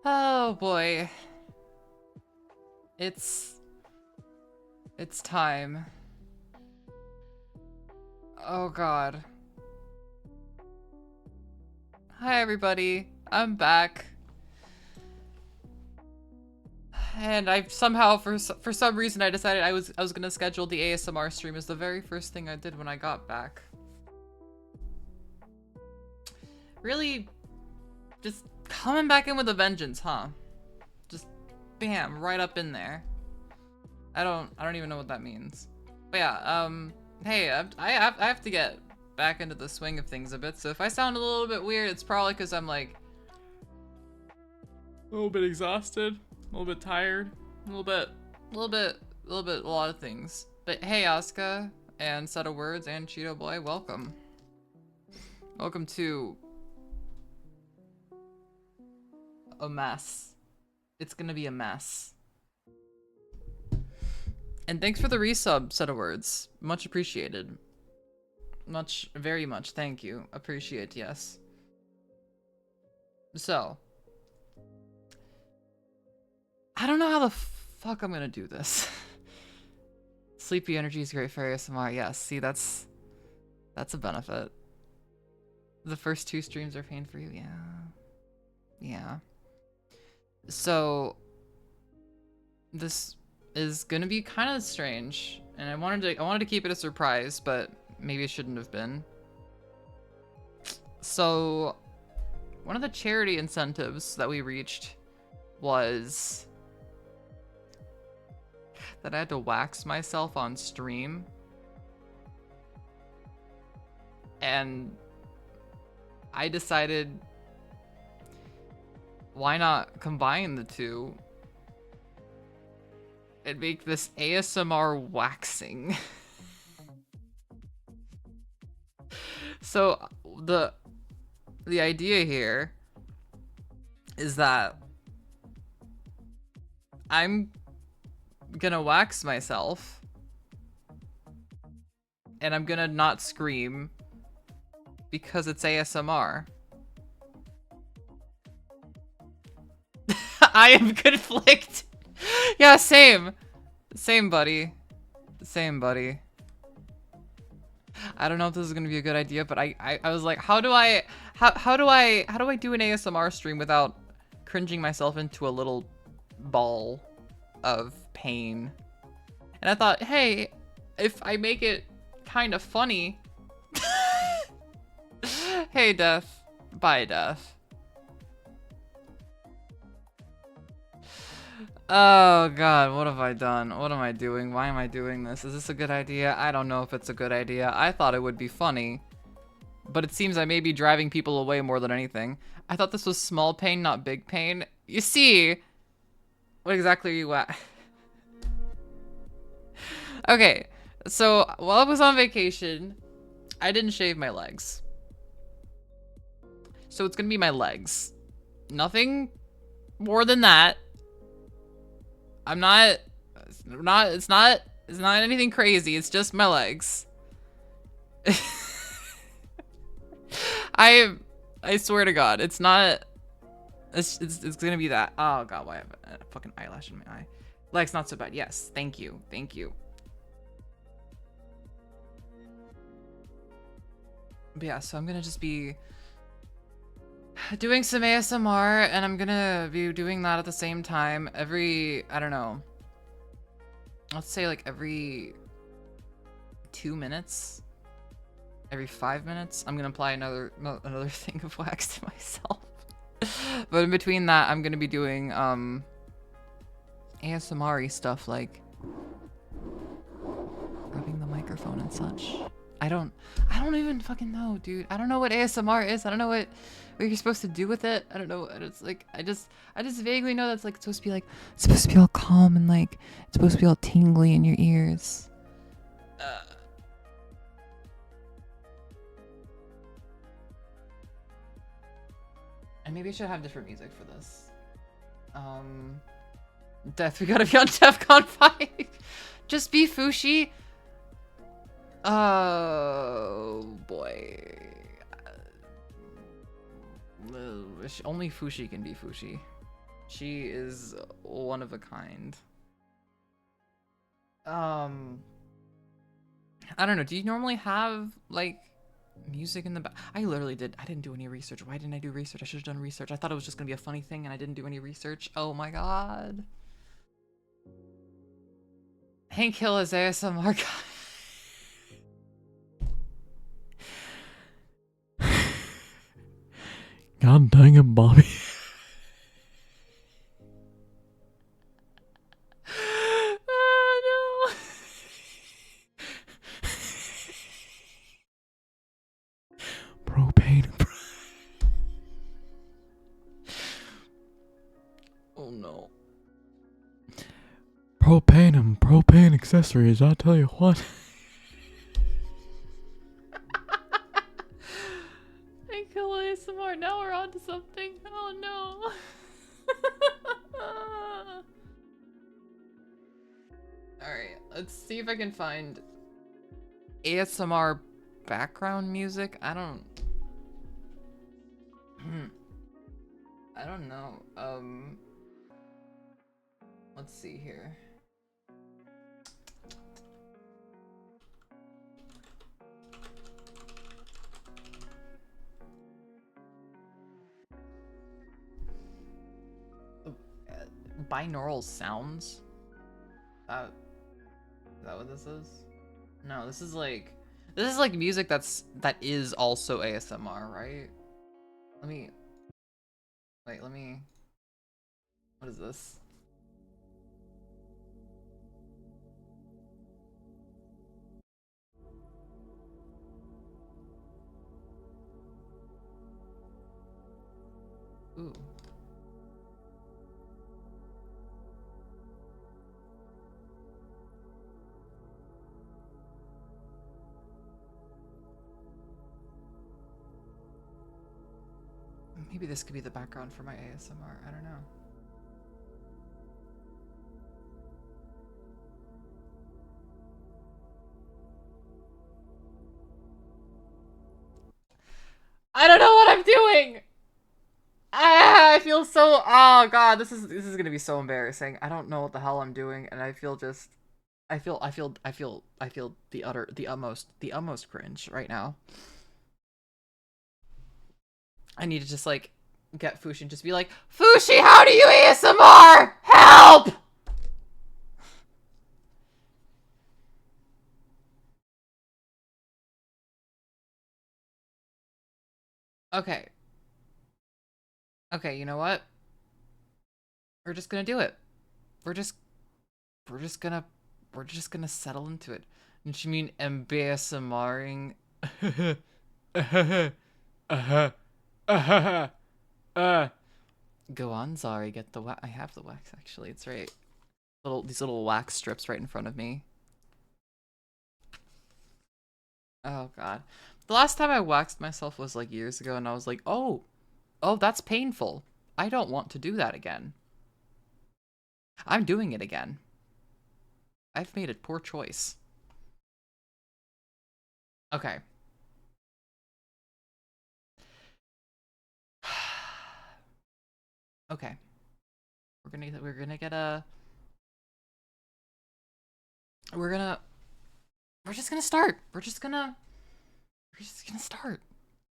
Oh boy. It's time. Oh god. Hi everybody. I'm back. And I somehow for some reason I decided I was going to schedule the ASMR stream as the very first thing I did when I got back. Really just coming back in with a vengeance, huh? Just bam, right up in there. I don't even know what that means. But yeah, hey, I have to get back into the swing of things a bit. So if I sound a little bit weird, it's probably because I'm like a little bit exhausted, a little bit tired, a lot of things. But hey, Asuka and Set of Words and Cheeto Boy, welcome. Welcome to a mess. It's gonna be a mess. And thanks for the resub, Set of Words. Much appreciated. Very much, thank you. Appreciate, yes. So. I don't know how the fuck I'm gonna do this. Sleepy energy is great for ASMR. Yes, see, that's a benefit. The first 2 streams are pain for you, yeah. Yeah. So, this is gonna be kind of strange, and I wanted to keep it a surprise, but maybe it shouldn't have been. So, one of the charity incentives that we reached was that I had to wax myself on stream. And I decided, why not combine the two and make this ASMR waxing? So the idea here is that I'm gonna wax myself and I'm gonna not scream because it's ASMR. I am conflict. Yeah, same, buddy. Same, buddy. I don't know if this is gonna be a good idea, but I was like, how do I do an ASMR stream without cringing myself into a little ball of pain? And I thought, hey, if I make it kind of funny. Hey, Death. Bye, Death. Oh god, what have I done? What am I doing? Why am I doing this? Is this a good idea? I don't know if it's a good idea. I thought it would be funny, but it seems I may be driving people away more than anything. I thought this was small pain, not big pain. You see, what exactly are you at? Okay, so while I was on vacation, I didn't shave my legs. So it's gonna be my legs. Nothing more than that. It's not anything crazy. It's just my legs. I swear to God, it's not, it's gonna be that. Oh God, why have a fucking eyelash in my eye? Legs not so bad. Yes, thank you. Thank you. But yeah, so I'm gonna just be doing some ASMR, and I'm gonna be doing that at the same time every, I don't know, let's say like every 2 minutes, every 5 minutes, I'm gonna apply another thing of wax to myself. But in between that, I'm gonna be doing ASMR-y stuff like rubbing the microphone and such. I don't even fucking know, dude. I don't know what ASMR is. I don't know what you're supposed to do with it. I don't know. It's like, I just vaguely know that's like supposed to be like, it's supposed to be all calm and like, it's supposed to be all tingly in your ears. And maybe I should have different music for this. Death, we gotta be on DEFCON 5. Just be Fushi. Oh boy. Only Fushi can be Fushi. She is one of a kind. I don't know. Do you normally have like music in the back? I didn't do any research. Why didn't I do research? I should have done research. I thought it was just gonna be a funny thing and I didn't do any research. Oh my god. Hank Hill is ASMR guy. God dang it, Bobby. Oh no. Propane. Oh no. Propane and propane accessories, I'll tell you what. I kill ASMR. Now we're on to something. Oh no. Alright, let's see if I can find ASMR background music. I don't know. Let's see here. Binaural sounds? Is that what this is? No, this is like music that is also ASMR, right? Let me what is this? Ooh. Maybe this could be the background for my ASMR. I don't know. I don't know what I'm doing. I feel so. Oh god, this is gonna be so embarrassing. I don't know what the hell I'm doing, and I feel just. I feel the utmost cringe right now. I need to just like get Fushi and just be like, Fushi, how do you ASMR? Help! Okay. Okay, you know what? We're just gonna do it. We're just gonna settle into it. Did you mean ASMRing? Go on, Zari, get the wax. I have the wax actually, it's right. These little wax strips right in front of me. Oh god. The last time I waxed myself was like years ago and I was like, oh, that's painful. I don't want to do that again. I'm doing it again. I've made a poor choice. Okay. Okay. We're gonna get a we're just gonna start. We're just gonna start.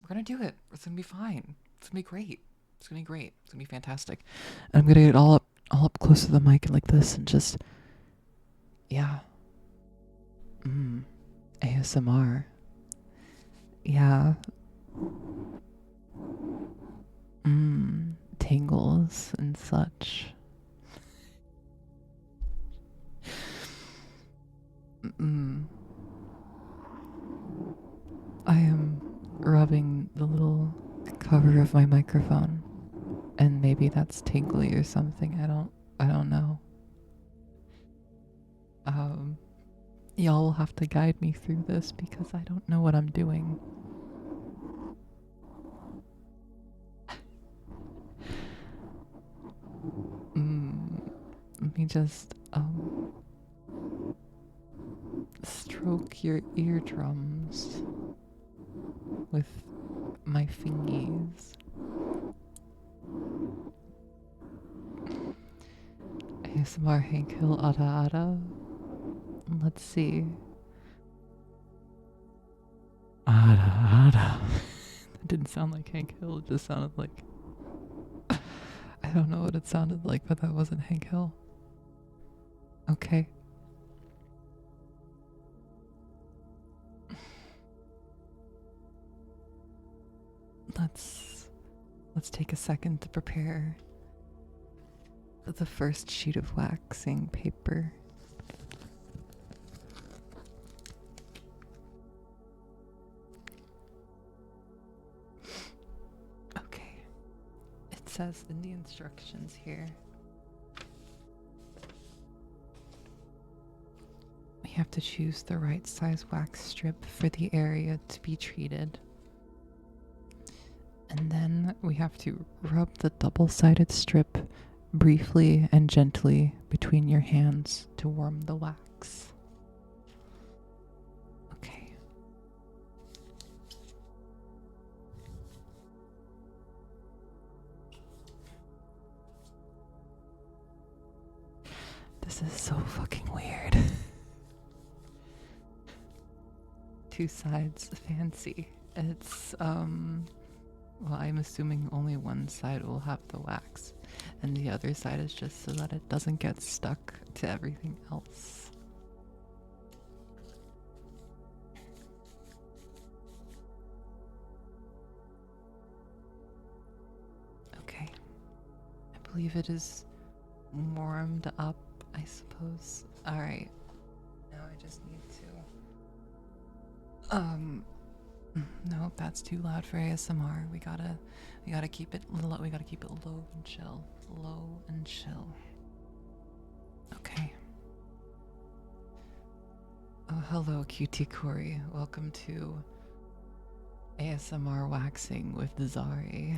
We're gonna do it. It's gonna be fine. It's gonna be great. It's gonna be great. It's gonna be fantastic. I'm gonna get all up close to the mic like this and just, yeah. ASMR. Yeah. Tingles and such. I am rubbing the little cover of my microphone, and maybe that's tingly or something. I don't know. Y'all will have to guide me through this because I don't know what I'm doing. Let me just stroke your eardrums with my fingies. ASMR Hank Hill Ada Ada. Let's see. Ada Ada. That didn't sound like Hank Hill, it just sounded like. I don't know what it sounded like, but that wasn't Hank Hill. Okay. Let's take a second to prepare the first sheet of waxing paper. Okay. It says in the instructions here, we have to choose the right size wax strip for the area to be treated. And then we have to rub the double-sided strip briefly and gently between your hands to warm the wax. Okay. This is so fucking weird. Two sides fancy. It's, well, I'm assuming only one side will have the wax, and the other side is just so that it doesn't get stuck to everything else. Okay. I believe it is warmed up, I suppose. Alright. Now I just need to... No, that's too loud for ASMR. We gotta keep it low. We gotta keep it low and chill. Low and chill. Okay. Oh, hello, QT Corey. Welcome to ASMR waxing with Zari.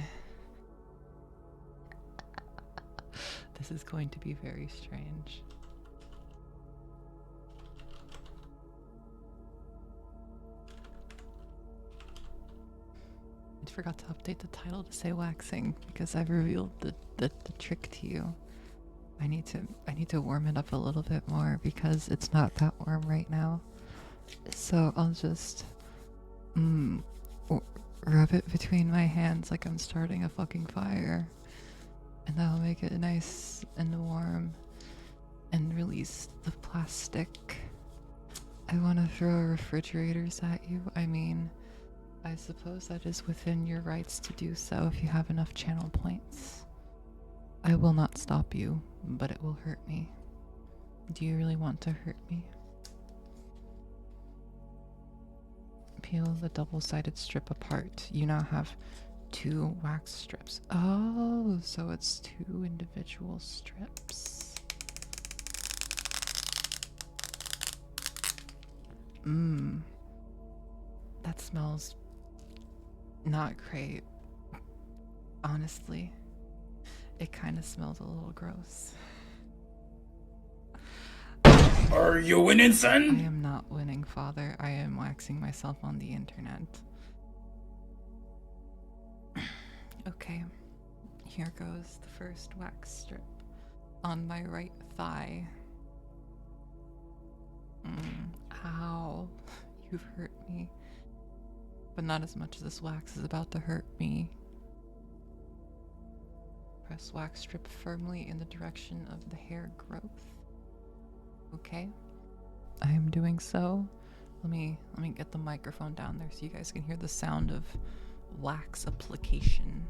This is going to be very strange. I forgot to update the title to say waxing because I've revealed the trick to you. I need to warm it up a little bit more because it's not that warm right now. So I'll just rub it between my hands like I'm starting a fucking fire, and that'll make it nice and warm and release the plastic. I want to throw refrigerators at you. I mean, I suppose that is within your rights to do so if you have enough channel points. I will not stop you, but it will hurt me. Do you really want to hurt me? Peel the double-sided strip apart. You now have 2 wax strips. Oh, so it's 2 individual strips. That smells not great. Honestly, it kind of smells a little gross. Are you winning, son? I am not winning, father. I am waxing myself on the internet. Okay, here goes the first wax strip on my right thigh. Ow, you've hurt me. But not as much as this wax is about to hurt me. Press wax strip firmly in the direction of the hair growth. Okay, I am doing so. Let me get the microphone down there so you guys can hear the sound of wax application.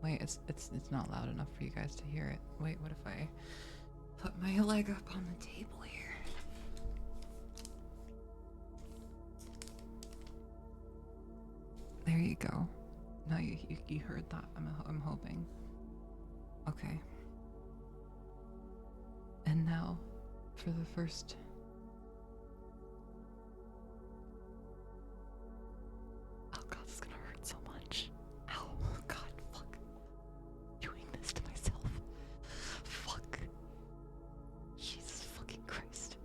Wait, it's not loud enough for you guys to hear it. Wait, what if I put my leg up on the table here? There you go. Now you heard that. I'm hoping. Okay. And now, for the first... Oh god, this is gonna hurt so much. Ow, god, fuck. Doing this to myself. Fuck. Jesus fucking Christ.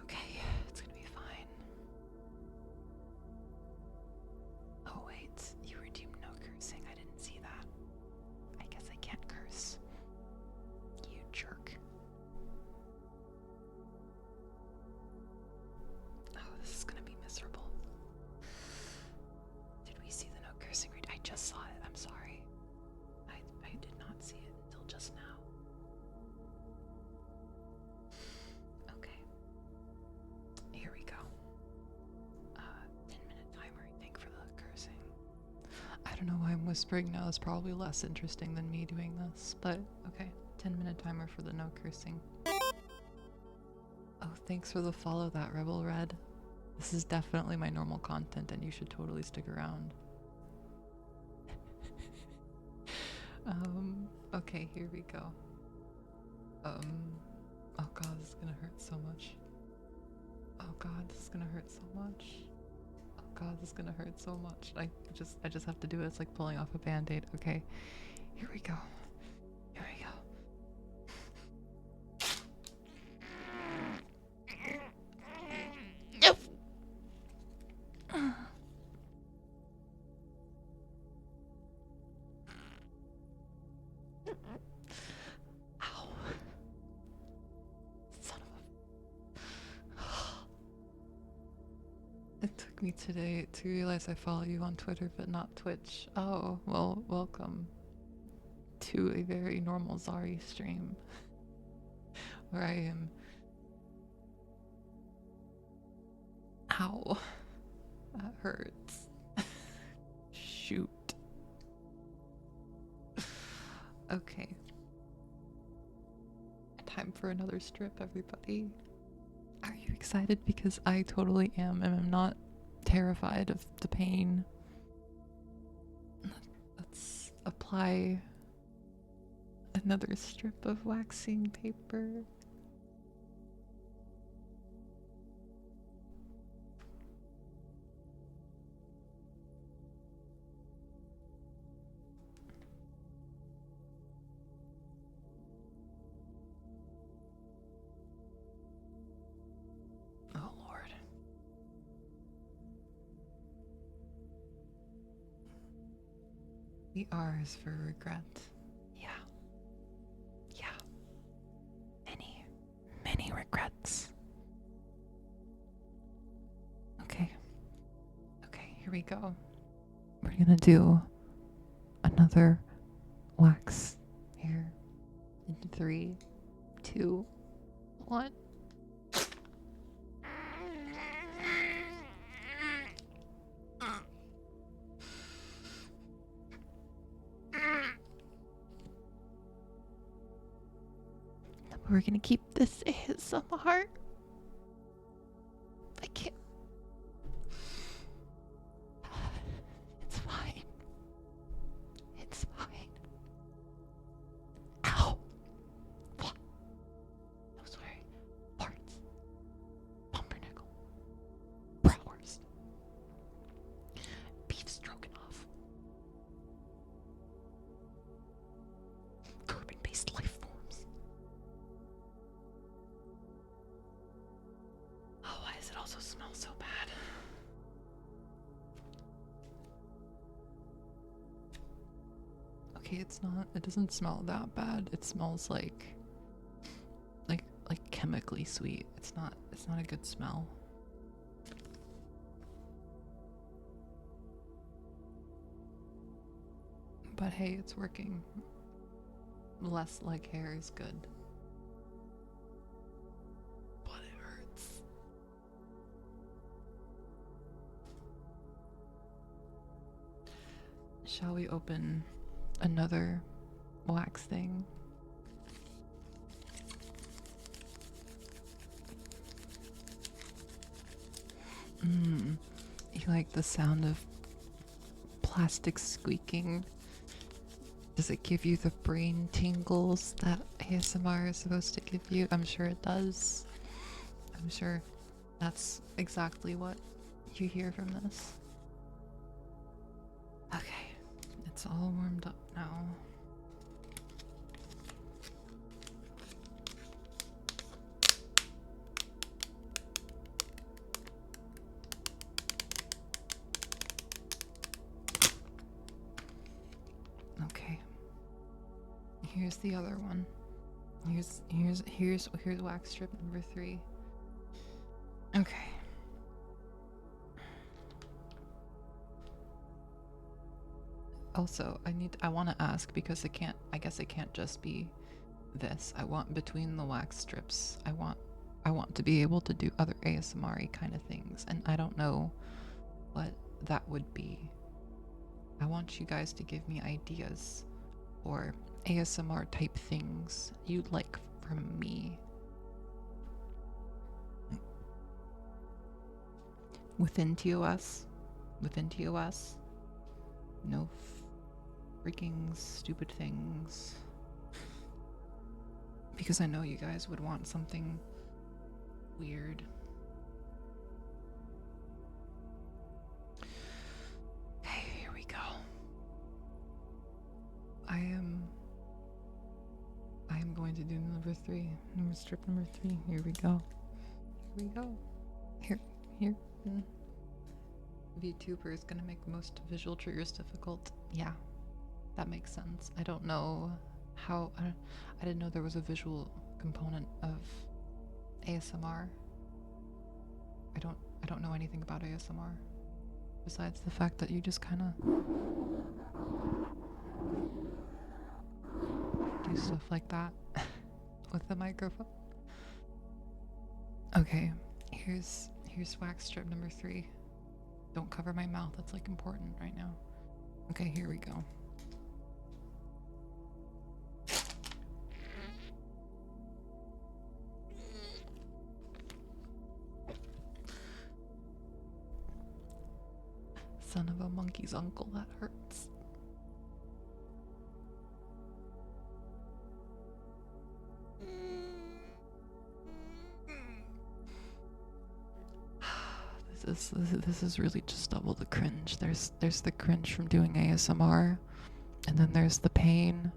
Okay, it's gonna be fine. Oh wait, you redeemed no cursing. I didn't see this is gonna be miserable. Did we see the no cursing read? I just saw it. I'm sorry. I did not see it until just now. Okay. Here we go. 10-minute timer, I think, for the cursing. I don't know why I'm whispering now. It's probably less interesting than me doing this, but okay. 10-minute timer for the no cursing. Oh, thanks for the follow, that Rebel Red. This is definitely my normal content and you should totally stick around. Okay, here we go. Oh god, this is gonna hurt so much. Oh god, this is gonna hurt so much. Oh god, this is gonna hurt so much. I just have to do it. It's like pulling off a band-aid. Okay, here we go. Here we go. Ow. Son of a... It took me today to realize I follow you on Twitter but not Twitch. Oh, well, welcome to a very normal Zari stream where I am... Ow. That hurts. Shoot. Okay. Time for another strip, everybody. Are you excited? Because I totally am, and I'm not terrified of the pain. Let's apply another strip of waxing paper. Oh Lord. The R is for regret. Yeah. Yeah. Many, many regrets. Okay. Okay, here we go. We're gonna do another wax here in 3, 2, 1. We're gonna keep this ASMR. I can't. It's fine. It's fine. Ow! What? Those were parts. Pumpernickel. Bratwurst. Beef stroganoff. Carbon-based life forms. Oh, why does it also smell so bad? Okay, it's not, it doesn't smell that bad. It smells like chemically sweet. It's not a good smell. But hey, it's working. Less like hair is good. But it hurts. Shall we open another wax thing? You like the sound of plastic squeaking? Does it give you the brain tingles that ASMR is supposed to give you? I'm sure it does. I'm sure that's exactly what you hear from this. Okay, it's all warmed up now. Okay. Here's the other one. Here's wax strip number 3. Okay. Also, I want to ask because I guess it can't just be this. I want between the wax strips. I want to be able to do other ASMR kind of things, and I don't know what that would be. I want you guys to give me ideas or ASMR type things you'd like from me. Within TOS? No freaking stupid things. Because I know you guys would want something weird. Okay, here we go. I am going to do number 3. Strip number 3. Here we go. Here. VTuber is gonna make most visual triggers difficult. Yeah, that makes sense. I don't know how. I didn't know there was a visual component of ASMR. I don't know anything about ASMR besides the fact that you just kind of do stuff like that with the microphone. Okay, here's wax strip number 3. Don't cover my mouth, that's like important right now. Okay, here we go. Son of a monkey's uncle, that hurts. This is really just double the cringe. There's the cringe from doing ASMR, and then there's the pain,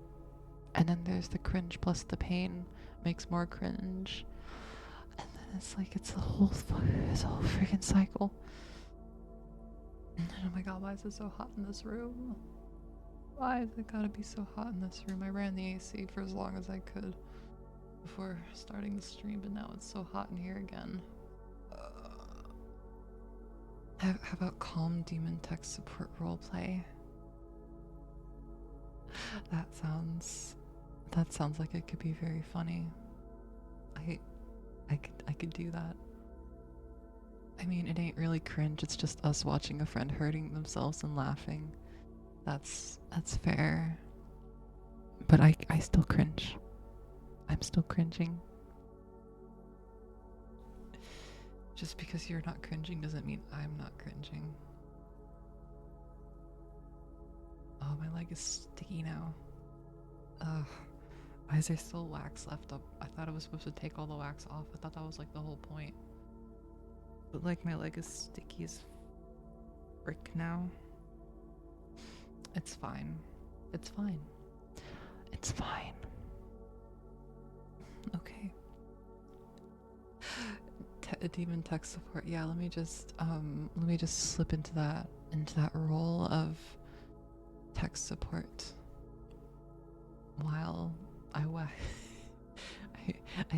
and then there's the cringe plus the pain makes more cringe, and then it's like it's a whole freaking cycle. And oh my god, why is it so hot in this room? Why has it gotta be so hot in this room? I ran the AC for as long as I could before starting the stream, but now it's so hot in here again. How about calm demon tech support roleplay? That sounds like it could be very funny. I could do that. I mean, it ain't really cringe, it's just us watching a friend hurting themselves and laughing. That's fair. But I still cringe. I'm still cringing. Just because you're not cringing doesn't mean I'm not cringing. Oh, my leg is sticky now. Ugh. Why is there still wax left up? I thought I was supposed to take all the wax off. I thought that was like the whole point. But like my leg is sticky as frick now. It's fine. It's fine. It's fine. Okay. Demon tech support. Yeah, let me just slip into that role of tech support while I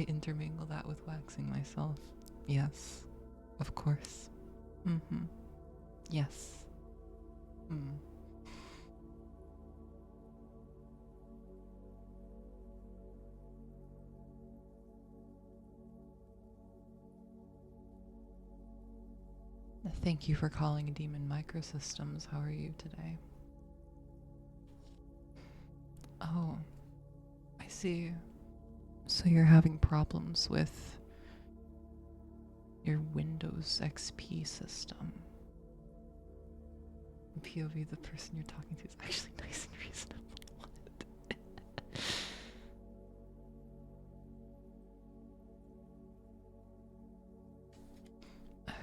intermingle that with waxing myself. Yes, of course. Yes. Thank you for calling Demon Microsystems. How are you today? Oh, I see. So you're having problems with your Windows XP system. POV, the person you're talking to is actually nice and reasonable.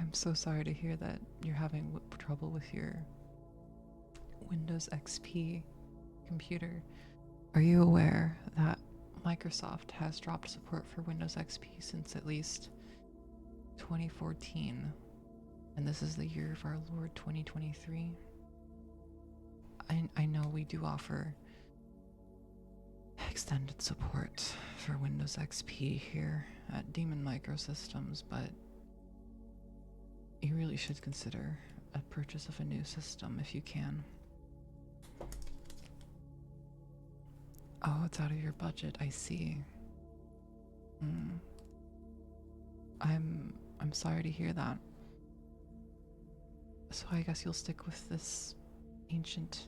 I'm so sorry to hear that you're having trouble with your Windows XP computer. Are you aware that Microsoft has dropped support for Windows XP since at least 2014? And this is the year of our Lord 2023. I know we do offer extended support for Windows XP here at Demon Microsystems, but you really should consider a purchase of a new system if you can. Oh, it's out of your budget. I see. Hmm. I'm sorry to hear that. So I guess you'll stick with this ancient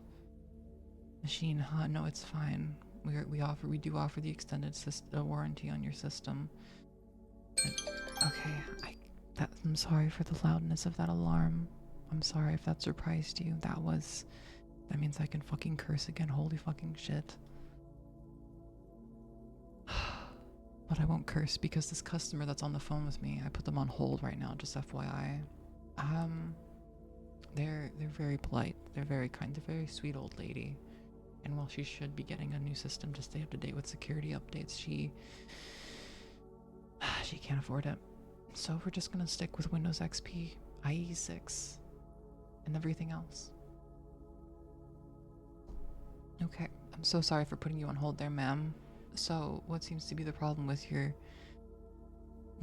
machine, huh? No, it's fine. We do offer the extended warranty on your system. Okay, I'm sorry for the loudness of that alarm. I'm sorry if that surprised you. That means I can fucking curse again. Holy fucking shit. But I won't curse because this customer that's on the phone with me, I put them on hold right now, just FYI. They're very polite. They're very kind. They're a very sweet old lady. And while she should be getting a new system to stay up to date with security updates, she can't afford it. So we're just gonna stick with Windows XP, IE 6, and everything else. Okay, I'm so sorry for putting you on hold there, ma'am. So, what seems to be the problem with your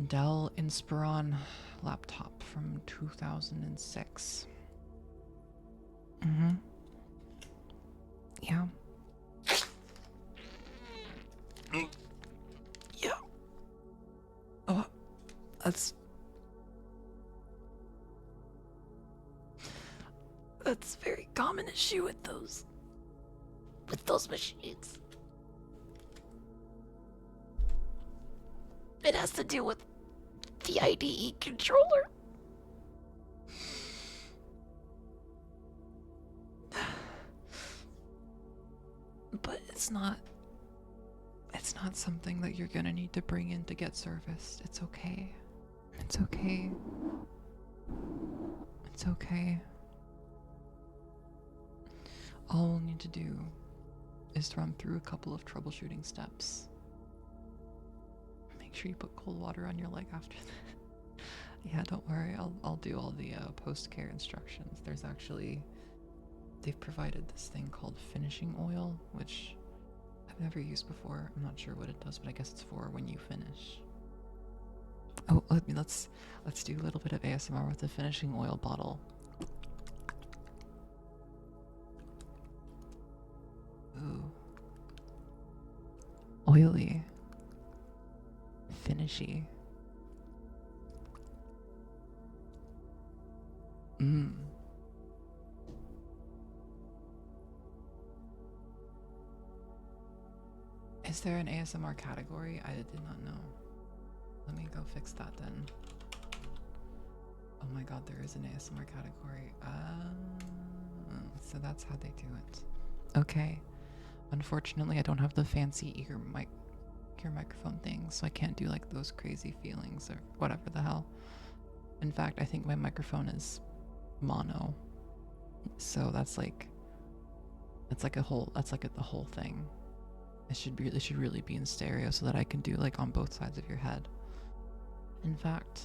Dell Inspiron laptop from 2006? Mm-hmm. Yeah. Yeah. Oh, that's a very common issue with those machines. It has to do with the IDE controller. But it's not something that you're gonna need to bring in to get serviced. It's okay. It's okay. It's okay. All we'll need to do is run through a couple of troubleshooting steps. Make sure you put cold water on your leg after that. Yeah, don't worry. I'll do all the post-care instructions. They've provided this thing called finishing oil, which I've never used before. I'm not sure what it does, but I guess it's for when you finish. Oh, let's do a little bit of ASMR with the finishing oil bottle. Ooh. Oily. Finishy. Mmm. Is there an ASMR category? I did not know. Let me go fix that then. Oh my god, there is an ASMR category. So that's how they do it. Okay. Unfortunately, I don't have the fancy ear microphone thing, so I can't do like those crazy feelings or whatever the hell. In fact, I think my microphone is mono. So that's like the whole thing. It should really be in stereo so that I can do like on both sides of your head. In fact,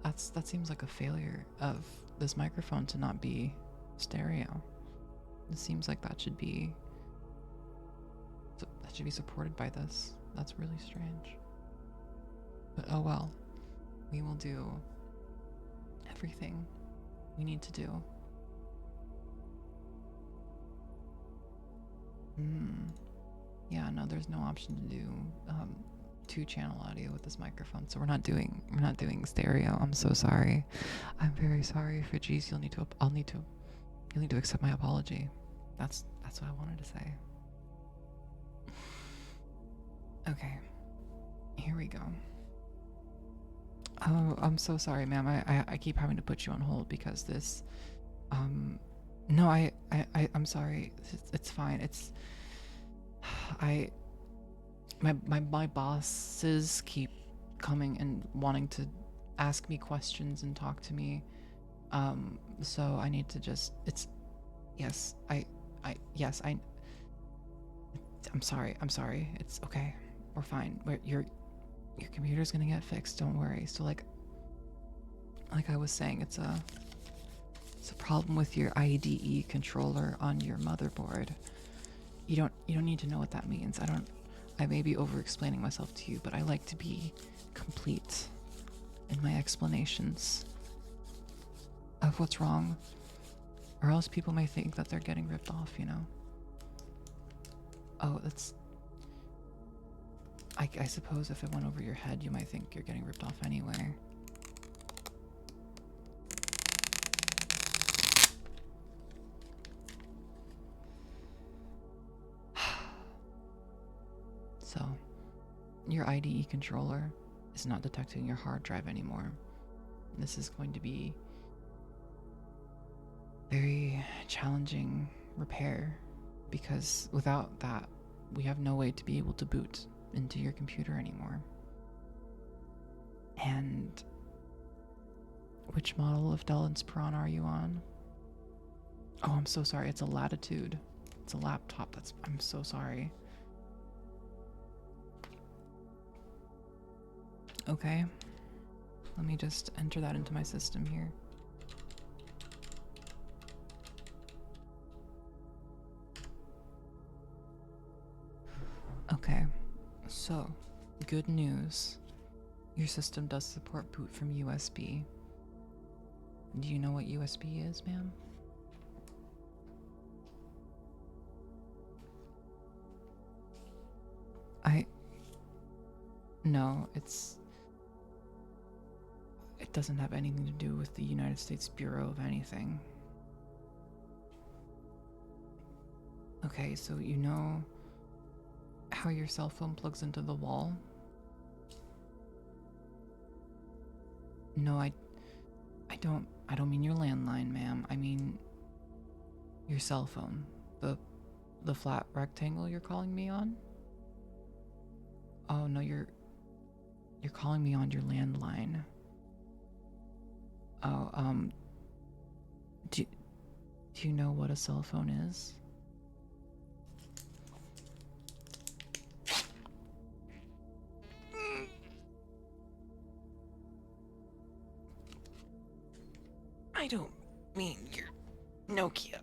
that seems like a failure of this microphone to not be stereo. It seems like that should be supported by this. That's really strange. But oh well. We will do everything we need to do. Yeah, no, there's no option to do 2-channel audio with this microphone, so we're not doing stereo. I'm so sorry. I'm very sorry. For geez, you'll need to accept my apology. That's what I wanted to say. Okay, here we go. Oh, I'm so sorry, ma'am. I keep having to put you on hold because this. No, I'm sorry. It's fine. It's. My bosses keep coming and wanting to ask me questions and talk to me. So I need to just. Yes, I'm sorry. It's okay. We're fine. Your computer's gonna get fixed. Don't worry. So like I was saying, it's a problem with your IDE controller on your motherboard. You don't need to know what that means. I may be over explaining myself to you, but I like to be complete in my explanations of what's wrong, or else people may think that they're getting ripped off, you know. Oh, I suppose if it went over your head, you might think you're getting ripped off anyway. So, your IDE controller is not detecting your hard drive anymore. This is going to be very challenging repair because without that, we have no way to be able to boot into your computer anymore. And which model of Dell Inspiron are you on? Oh, I'm so sorry. It's a Latitude. It's a laptop. I'm so sorry. Okay. Let me just enter that into my system here. Okay. So, good news. Your system does support boot from USB. Do you know what USB is, ma'am? No, it doesn't have anything to do with the United States Bureau of anything. Okay, so you know how your cell phone plugs into the wall? No, I don't mean your landline, ma'am. I mean your cell phone. The flat rectangle you're calling me on? Oh no, you're calling me on your landline. Oh, do you know what a cell phone is? I don't mean your Nokia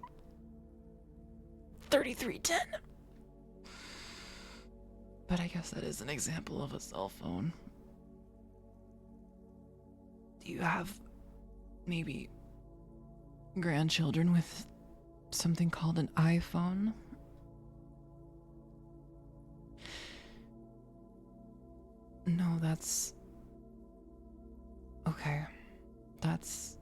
3310. But I guess that is an example of a cell phone. Do you have maybe grandchildren with something called an iPhone? No, that's... Okay. That's...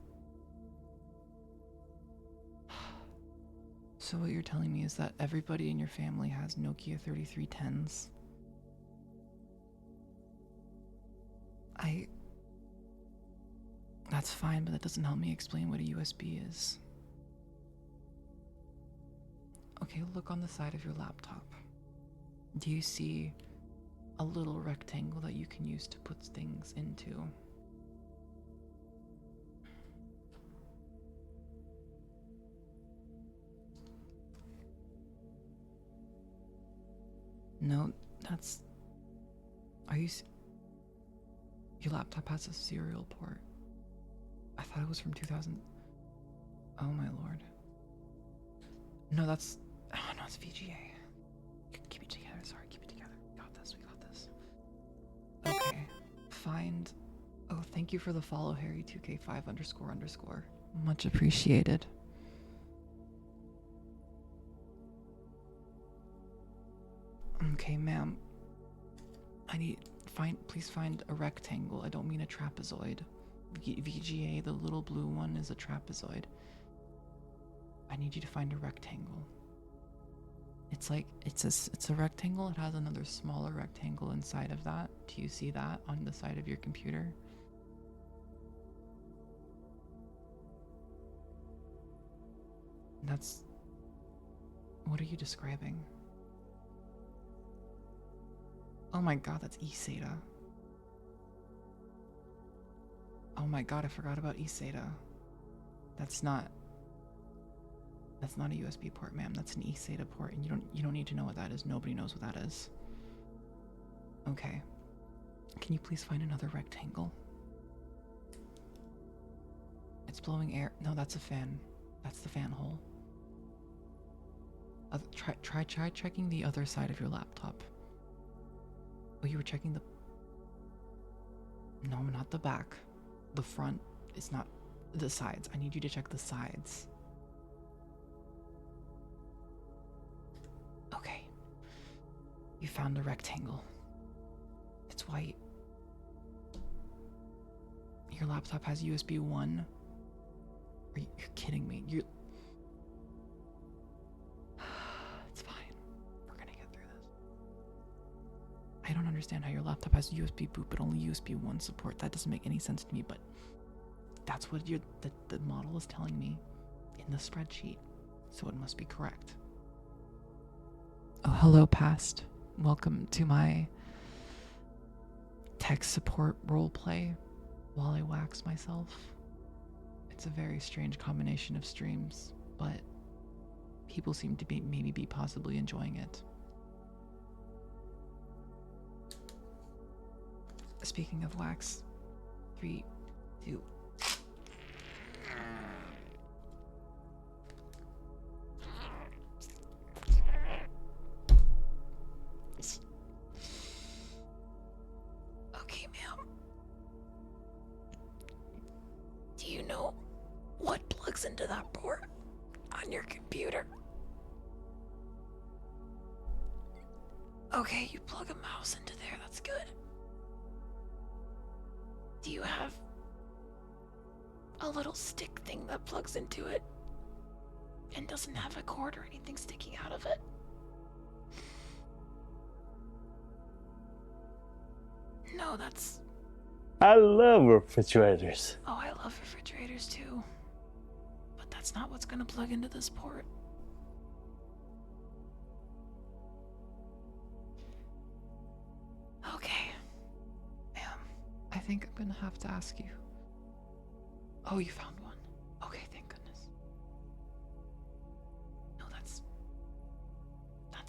So what you're telling me is that everybody in your family has Nokia 3310s? That's fine, but that doesn't help me explain what a USB is. Okay, look on the side of your laptop. Do you see a little rectangle that you can use to put things into? No, that's... Your laptop has a serial port. I thought it was from 2000... Oh my lord. No, that's... Oh no, it's VGA. Keep it together, sorry, keep it together. We got this. Okay, find... Oh, thank you for the follow, Harry2K5__. Much appreciated. Okay, ma'am. Please find a rectangle. I don't mean a trapezoid. VGA, the little blue one, is a trapezoid. I need you to find a rectangle. It's a rectangle. It has another smaller rectangle inside of that. Do you see that on the side of your computer? What are you describing? Oh my god, that's eSATA. Oh my god, I forgot about eSATA. That's not a USB port, ma'am. That's an eSATA port, and you don't need to know what that is. Nobody knows what that is. Okay. Can you please find another rectangle? It's blowing air. No, that's a fan. That's the fan hole. Try checking the other side of your laptop. Oh, you were checking the... No, not the back. The front is not... The sides. I need you to check the sides. Okay. You found a rectangle. It's white. Your laptop has USB 1. You're kidding me. It's fine. We're gonna get through this. I don't understand how your laptop has USB boot but only USB 1 support. That doesn't make any sense to me, but that's what the model is telling me in the spreadsheet. So it must be correct. Oh, hello, past. Welcome to my tech support roleplay while I wax myself. It's a very strange combination of streams, but people seem to maybe be possibly enjoying it. Speaking of wax, 3, 2. Okay, ma'am. Do you know what plugs into that port on your computer? Okay, you plug a mouse into there, that's good. Do you have a little stick thing that plugs into it and doesn't have a cord or anything sticking out of it? No, that's... I love refrigerators. Oh, I love refrigerators too. But that's not what's gonna plug into this port. Okay. Ma'am, I think I'm gonna have to ask you. Oh, you found one. Okay, thank goodness. No, that's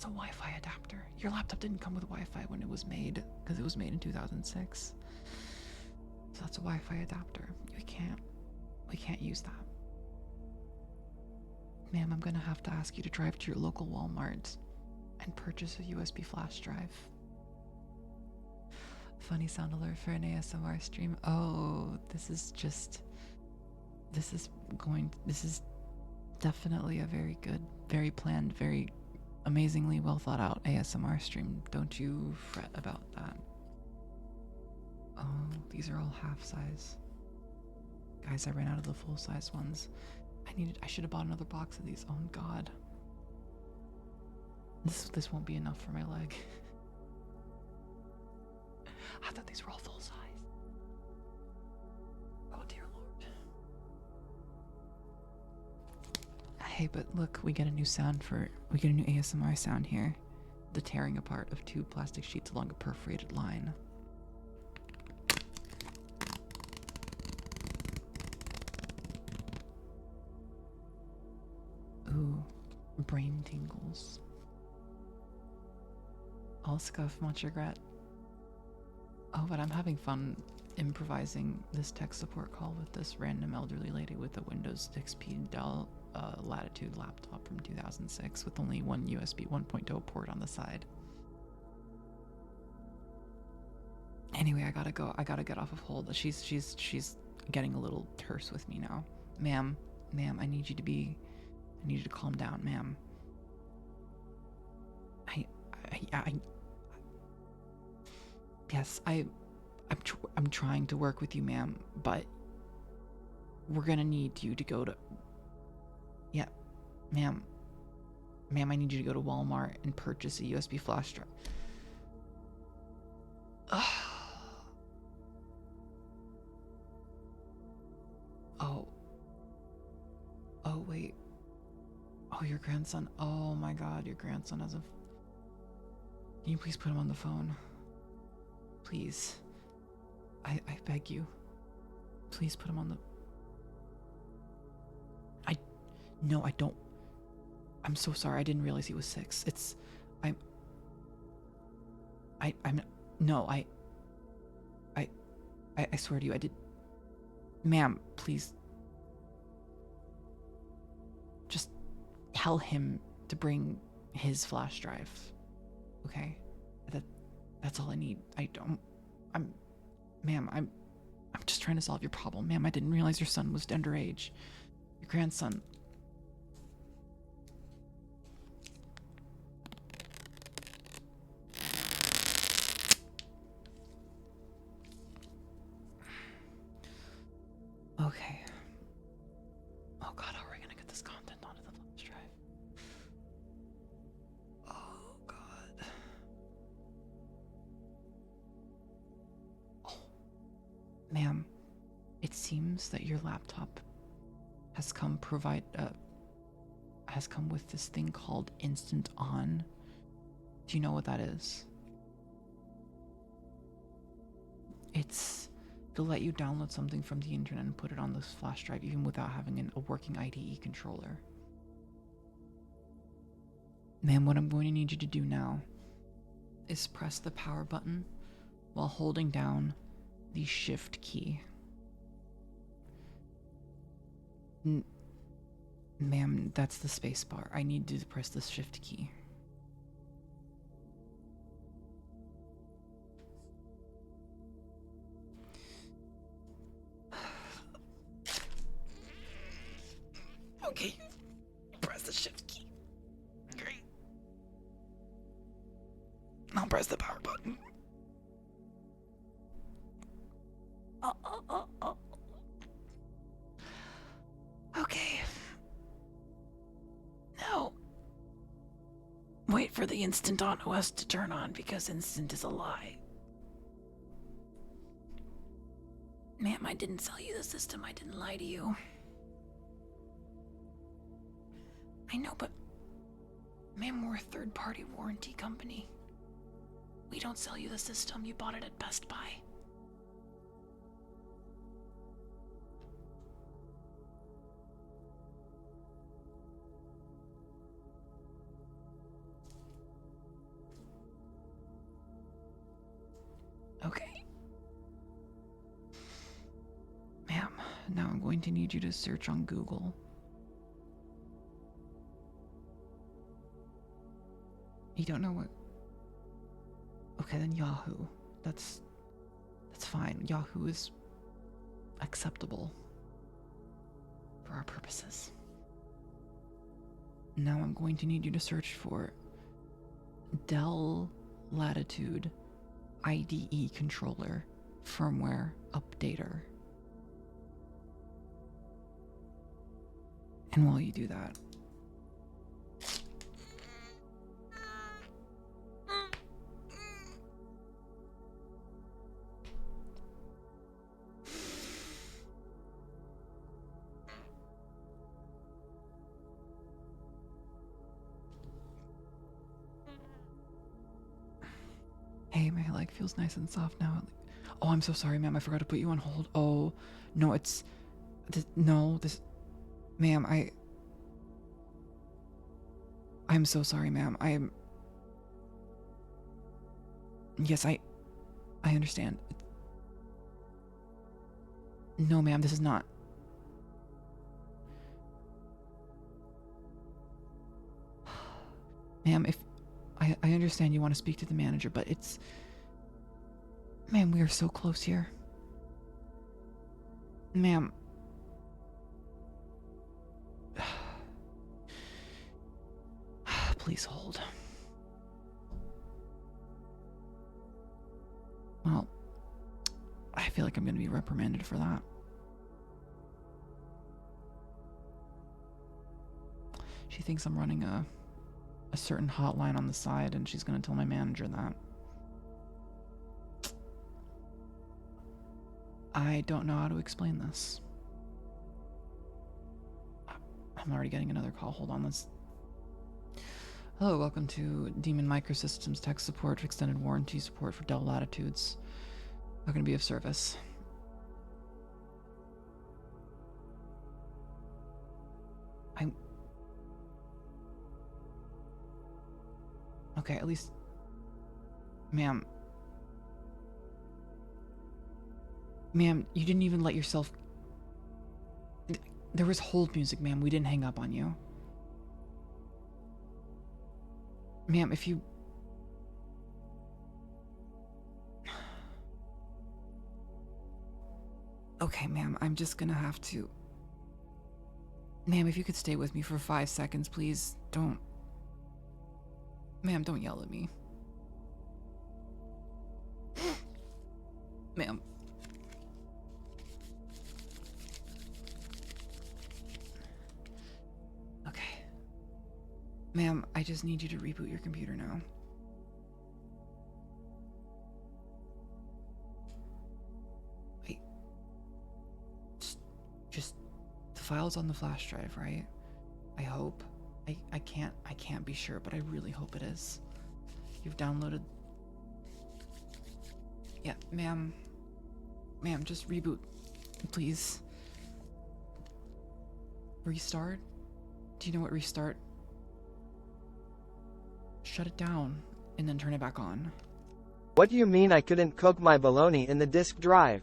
a Wi-Fi adapter. Your laptop didn't come with Wi-Fi when it was made, because it was made in 2006. So that's a Wi-Fi adapter. We can't use that. Ma'am, I'm gonna have to ask you to drive to your local Walmart and purchase a USB flash drive. Funny sound alert for an ASMR stream. Oh, this is definitely a very good, very planned, very amazingly well thought out ASMR stream. Don't you fret about that. Oh, these are all half size. Guys, I ran out of the full size ones. I should have bought another box of these. Oh god. This won't be enough for my leg. I thought these were all full size. Oh dear lord. Hey, but look, we get a new ASMR sound here. The tearing apart of 2 plastic sheets along a perforated line. Ooh, brain tingles. All scuff, much regret. Oh, but I'm having fun improvising this tech support call with this random elderly lady with a Windows XP Dell Latitude laptop from 2006 with only one USB 1.0 port on the side. Anyway, I gotta go. I gotta get off of hold. She's getting a little terse with me now. Ma'am, I need you to calm down, ma'am. Yes, I'm trying to work with you, ma'am, but we're gonna need you to go to... Yeah, ma'am, I need you to go to Walmart and purchase a USB flash drive. Oh, wait. Oh, your grandson. Oh my god, your grandson has a... Can you please put him on the phone? Please. I beg you. Please put him on the... No, I don't... I'm so sorry. I didn't realize he was 6. No, I swear to you, I did... Ma'am, please. Just tell him to bring his flash drive. Okay? That's all I need. Ma'am, I'm just trying to solve your problem. Ma'am, I didn't realize your son was underage. Your grandson. Okay. Oh god, how are we gonna get this content onto the flash drive? Oh god. Oh. Ma'am, it seems that your laptop has come with this thing called Instant On. Do you know what that is? It'll let you download something from the internet and put it on this flash drive even without having a working IDE controller. Ma'am, what I'm going to need you to do now is press the power button while holding down the shift key. Ma'am, that's the space bar. I need you to press the shift key. Okay, press the shift key. Great. I'll press the power button. Okay. Now, wait for the Instant On OS to turn on because Instant is a lie. Ma'am, I didn't sell you the system. I didn't lie to you. I know, but ma'am, we're a third-party warranty company. We don't sell you the system. You bought it at Best Buy. Okay. Ma'am, now I'm going to need you to search on Google. You don't know what? Okay, then Yahoo. That's fine. Yahoo is acceptable for our purposes. Now I'm going to need you to search for Dell Latitude IDE controller firmware updater. And while you do that, hey, my leg feels nice and soft now. Oh, I'm so sorry, ma'am. I forgot to put you on hold. Oh, no, ma'am, I'm so sorry, ma'am. Yes, I understand. No, ma'am, this is not. Ma'am, if I understand you want to speak to the manager, but ma'am, we are so close here. Ma'am. Please hold. Well, I feel like I'm going to be reprimanded for that. She thinks I'm running a certain hotline on the side, and she's going to tell my manager that. I don't know how to explain this. I'm already getting another call. Hold on, Hello, welcome to Demon Microsystems Tech Support, extended warranty support for Dell Latitudes. How can I be of service? Okay, at least... Ma'am, you didn't even let yourself... There was hold music, ma'am. We didn't hang up on you. Ma'am, if you... Okay, ma'am, I'm just gonna have to... Ma'am, if you could stay with me for 5 seconds, please. Don't... Ma'am, don't yell at me. Ma'am. Ma'am, I just need you to reboot your computer now. Wait. Just the file's on the flash drive, right? I hope. I can't be sure, but I really hope it is. You've downloaded. Yeah, ma'am. Ma'am, just reboot, please. Restart? Do you know what restart? Shut it down and then turn it back on. What do you mean I couldn't cook my bologna in the disk drive?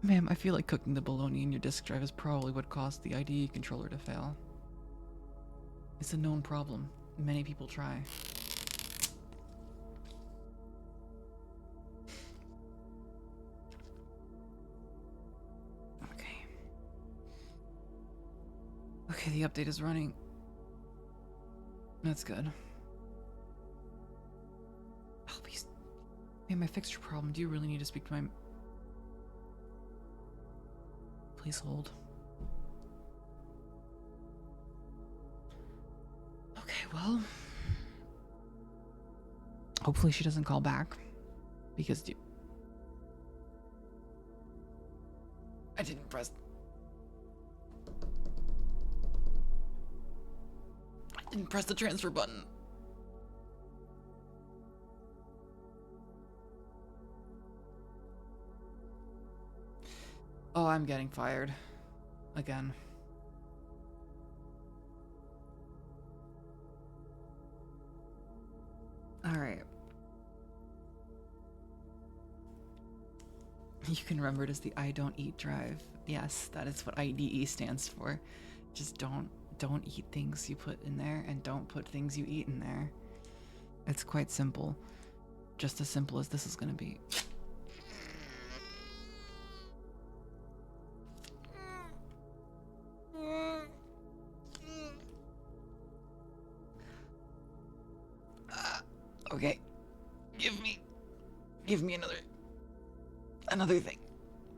Ma'am, I feel like cooking the bologna in your disk drive is probably what caused the IDE controller to fail. It's a known problem. Many people try. Okay. Okay, the update is running. That's good. Oh, please. Ma'am, I fixed your problem. Do you really need to speak to my... Please hold. Okay, well... Hopefully she doesn't call back. Because... I didn't press... I didn't press the transfer button. Oh, I'm getting fired. Again. Alright. You can remember it as the I don't eat drive. Yes, that is what IDE stands for. Just don't eat things you put in there, and don't put things you eat in there. It's quite simple. Just as simple as this is gonna be. Okay. Give me another thing.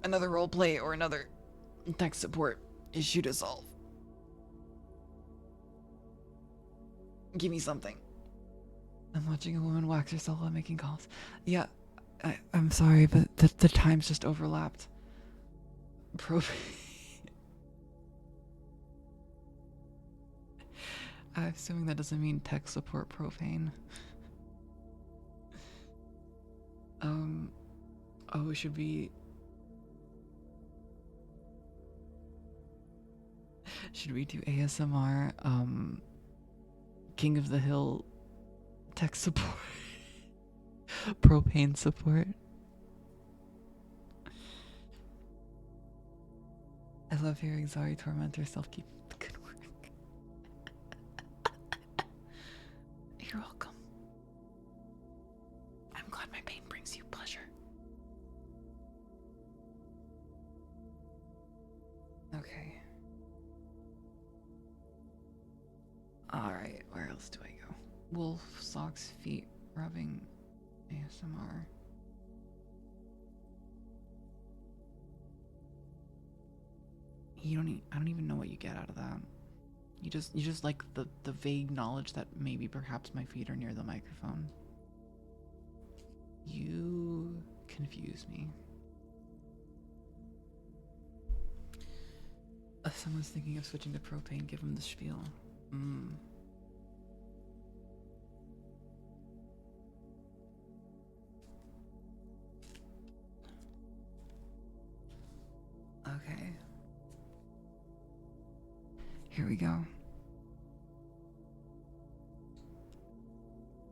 Another roleplay or another tech support issue to solve. Give me something. I'm watching a woman wax herself while making calls. Yeah, I'm sorry, but the times just overlapped. I'm assuming that doesn't mean tech support propane. Oh, should we do ASMR, King of the Hill tech support? Propane support? I love hearing Zari torment herself. Keep the good work. You're welcome. I'm glad my pain brings you pleasure. Okay. Alright, where else do I go? Wolf, socks, feet, rubbing, ASMR. I don't even know what you get out of that. You just like the vague knowledge that maybe perhaps my feet are near the microphone. You confuse me. If someone's thinking of switching to propane, give them the spiel. Okay. Here we go.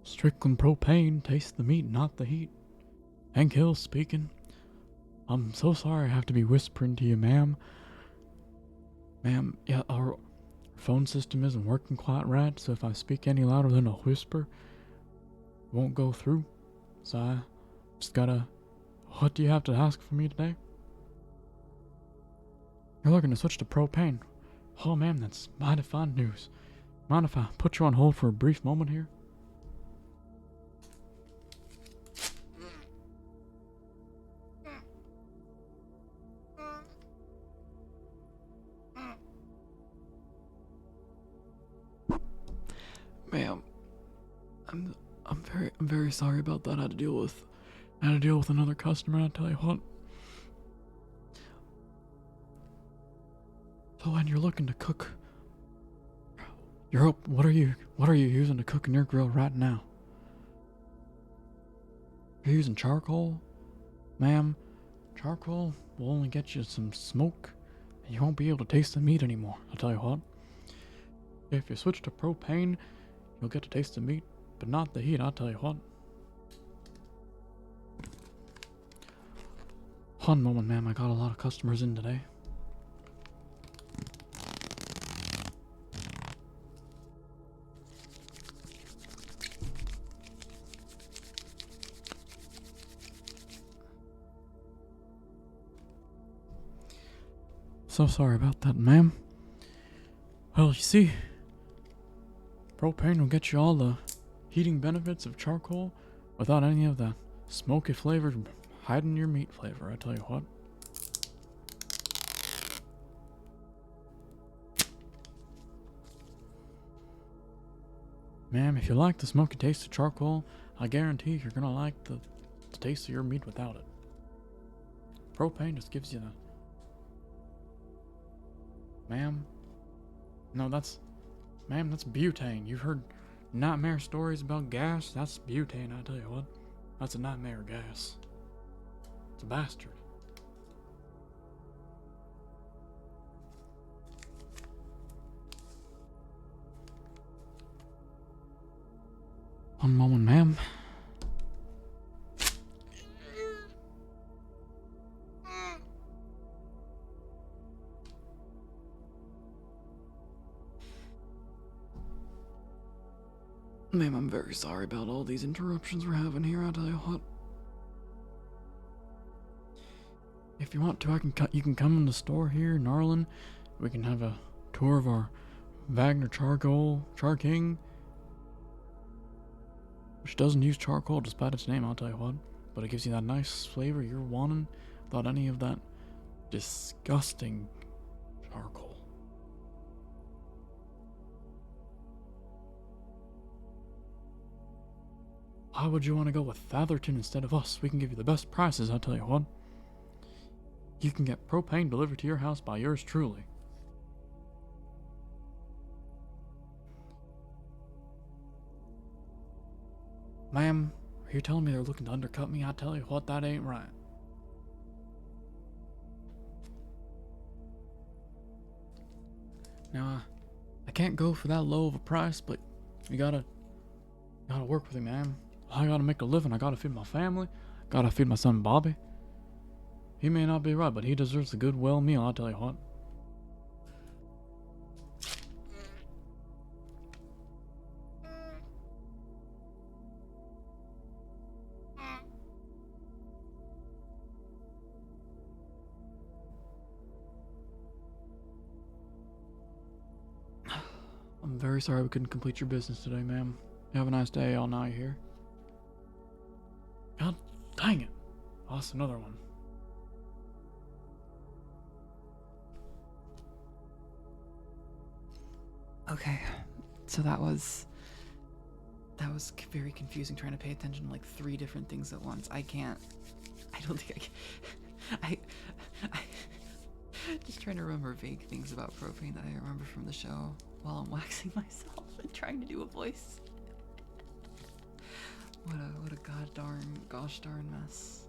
Strickland propane, taste the meat, not the heat. Hank Hill speaking. I'm so sorry I have to be whispering to you, ma'am. Ma'am, yeah, our phone system isn't working quite right, so if I speak any louder than a whisper, it won't go through. So I just gotta... What do you have to ask for me today? You're looking to switch to propane. Oh, ma'am, that's mighty fine news. Mind if I put you on hold for a brief moment here? Ma'am, I'm very sorry about that. I had to deal with another customer. I tell you what. So when you're looking to cook, what are you using to cook in your grill right now? You're using charcoal, ma'am. Charcoal will only get you some smoke, and you won't be able to taste the meat anymore. I'll tell you what. If you switch to propane, you'll get to taste the meat, but not the heat. I'll tell you what. One moment, ma'am. I got a lot of customers in today. So sorry about that, ma'am. Well, you see, propane will get you all the heating benefits of charcoal without any of the smoky flavor hiding your meat flavor, I tell you what. Ma'am, if you like the smoky taste of charcoal, I guarantee you're gonna like the taste of your meat without it. Propane just gives you the... Ma'am? No, that's butane. You've heard nightmare stories about gas? That's butane, I tell you what. That's a nightmare gas. It's a bastard. One moment, ma'am. Ma'am, I'm very sorry about all these interruptions we're having here. I'll tell you what. If you want to, you can come in the store here in Arlen. We can have a tour of our Wagner Char King, which doesn't use charcoal despite its name, I'll tell you what. But it gives you that nice flavor you're wanting without any of that disgusting charcoal. Why would you want to go with Fatherton instead of us? We can give you the best prices, I'll tell you what. You can get propane delivered to your house by yours truly. Ma'am, are you telling me they're looking to undercut me? I tell you what, that ain't right. Now, I can't go for that low of a price, but you gotta work with me, ma'am. I gotta make a living. I gotta feed my family. Gotta feed my son Bobby. He may not be right, but he deserves a good, well meal, I'll tell you what. I'm very sorry we couldn't complete your business today, ma'am. You have a nice day, all now you here. God dang it. Lost another one. Okay, so that was very confusing trying to pay attention to like 3 different things at once. I don't think I just trying to remember vague things about propane that I remember from the show while I'm waxing myself and trying to do a voice. What a gosh darn mess.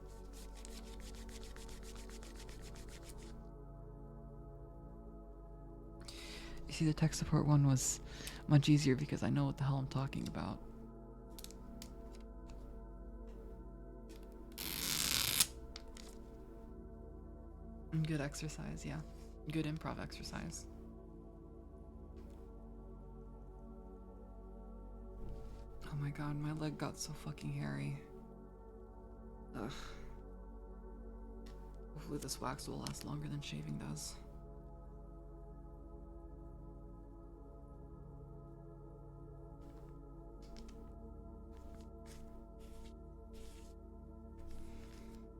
You see, the tech support one was much easier because I know what the hell I'm talking about. And good exercise, yeah. Good improv exercise. Oh my god, my leg got so fucking hairy. Ugh. Hopefully this wax will last longer than shaving does.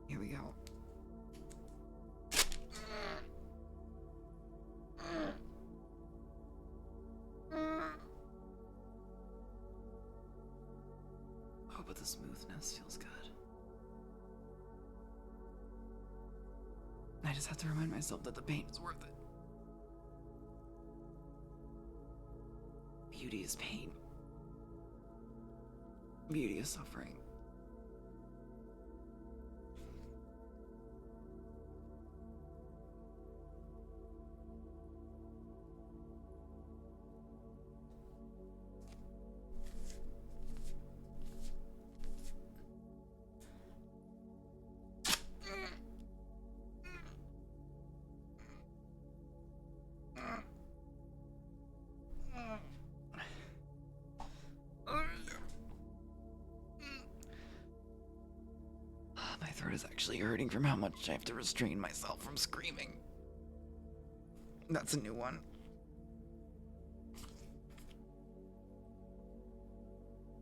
Here we go. Oh, but the smoothness feels good. I just have to remind myself that the pain is worth it. Beauty is pain. Beauty is suffering. My throat is actually hurting from how much I have to restrain myself from screaming. That's a new one.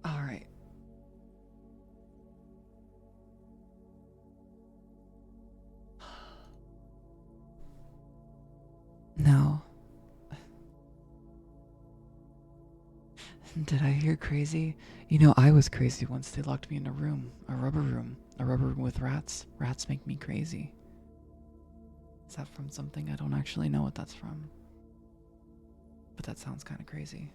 All right. No. Did I hear crazy? You know, I was crazy once they locked me in a room, a rubber room with rats. Rats make me crazy. Is that from something? I don't actually know what that's from. But that sounds kind of crazy.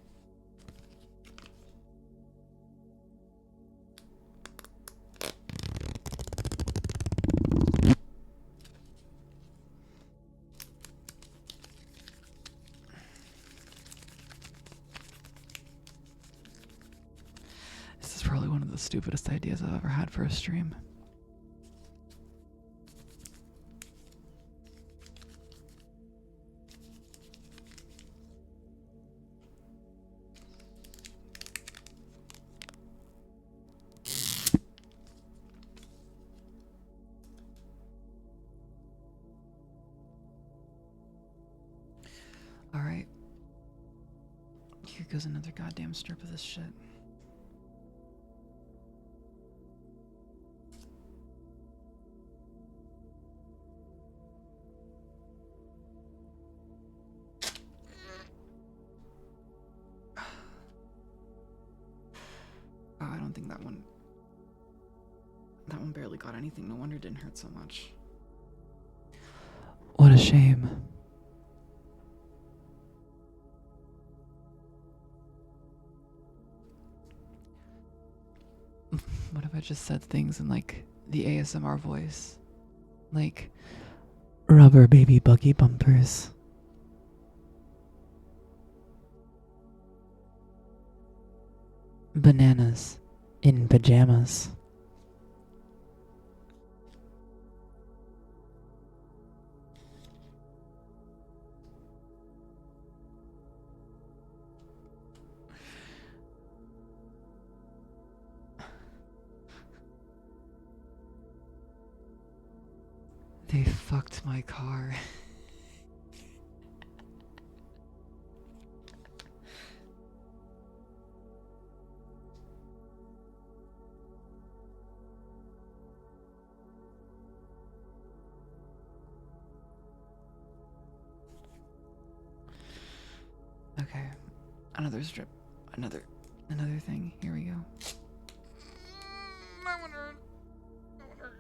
This is probably one of the stupidest ideas I've ever had for a stream. Alright. Here goes another goddamn strip of this shit. Oh, I don't think that one barely got anything. No wonder it didn't hurt so much. What a shame. What if I just said things in like the ASMR voice? Like rubber baby buggy bumpers. Bananas in pajamas. They fucked my car. Okay, another strip, another thing. Here we go. That one hurt. That one hurt.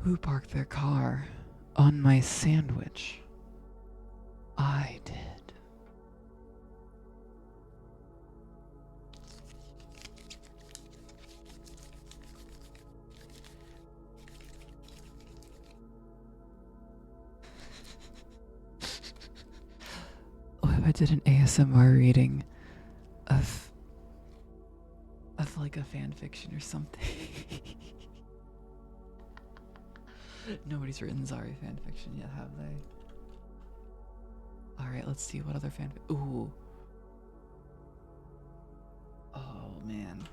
Who parked their car on my sandwich? I did. What if I did an ASMR reading of like a fan fiction or something? Nobody's written Zari fanfiction yet, have they? Alright, let's see what other fanfic. Ooh. Oh, man.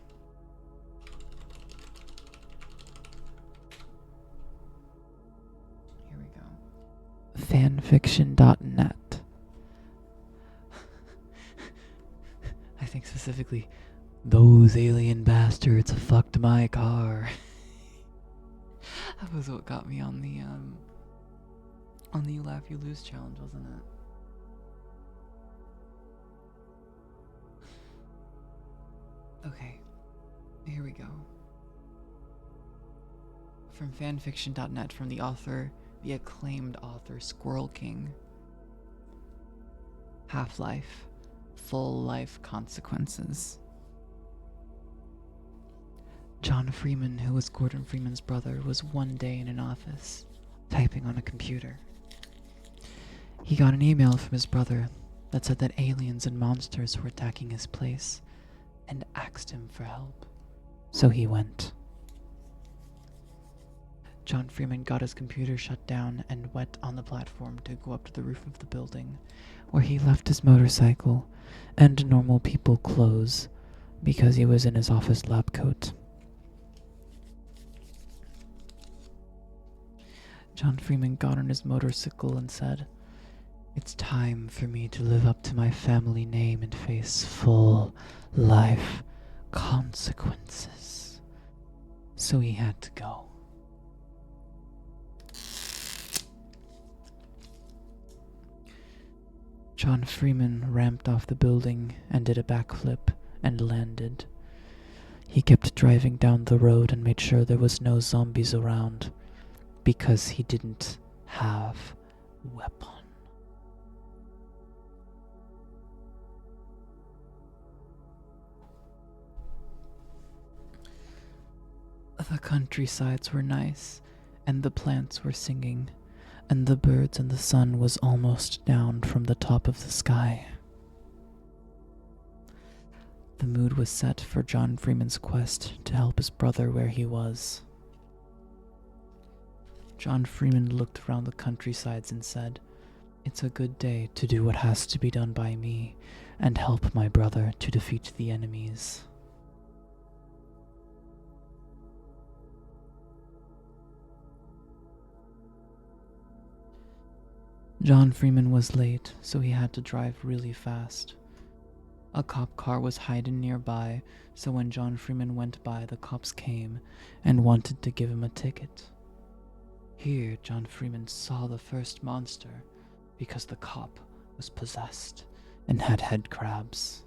Here we go. Fanfiction.net. I think specifically, those alien bastards fucked my car. That was what got me on On the You Laugh You Lose challenge, wasn't it? Okay, here we go. From fanfiction.net, from the author, the acclaimed author, Squirrel King. Half-life, full life consequences. John Freeman, who was Gordon Freeman's brother, was one day in an office, typing on a computer. He got an email from his brother that said that aliens and monsters were attacking his place, and asked him for help. So he went. John Freeman got his computer shut down and went on the platform to go up to the roof of the building, where he left his motorcycle and normal people clothes because he was in his office lab coat. John Freeman got on his motorcycle and said, "It's time for me to live up to my family name and face full life consequences." So he had to go. John Freeman ramped off the building and did a backflip and landed. He kept driving down the road and made sure there was no zombies around, because he didn't have a weapon. The countrysides were nice, and the plants were singing, and the birds and the sun was almost down from the top of the sky. The mood was set for John Freeman's quest to help his brother where he was. John Freeman looked around the countrysides and said, "It's a good day to do what has to be done by me and help my brother to defeat the enemies." John Freeman was late, so he had to drive really fast. A cop car was hiding nearby, so when John Freeman went by, the cops came and wanted to give him a ticket. Here, John Freeman saw the first monster, because the cop was possessed and had head crabs.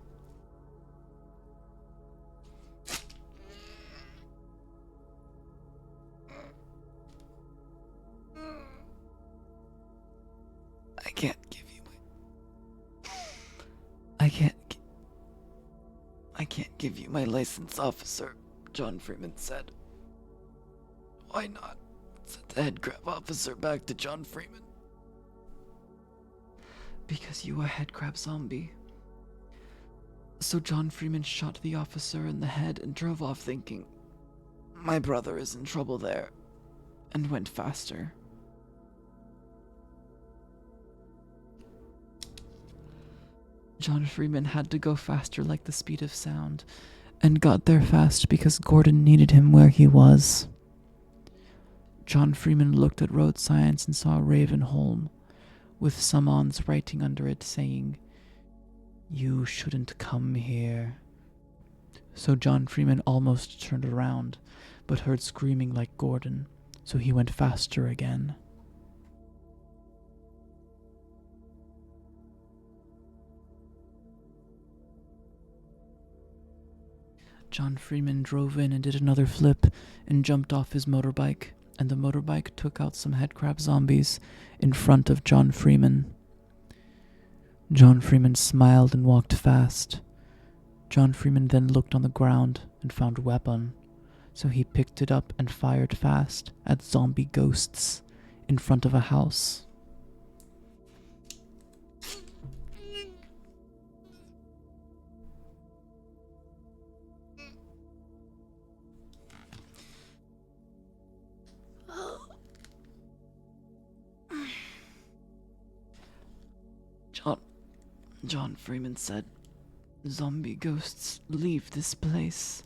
I can't give you my license, officer, John Freeman said. Why not? Said the head crab officer back to John Freeman. Because you are head crab zombie. So John Freeman shot the officer in the head and drove off thinking, my brother is in trouble there, and went faster. John Freeman had to go faster like the speed of sound, and got there fast because Gordon needed him where he was. John Freeman looked at road signs and saw Ravenholm, with summons writing under it saying, "You shouldn't come here." So John Freeman almost turned around, but heard screaming like Gordon, so he went faster again. John Freeman drove in and did another flip and jumped off his motorbike, and the motorbike took out some headcrab zombies in front of John Freeman. John Freeman smiled and walked fast. John Freeman then looked on the ground and found a weapon, so he picked it up and fired fast at zombie ghosts in front of a house. John Freeman said, "Zombie ghosts leave this place."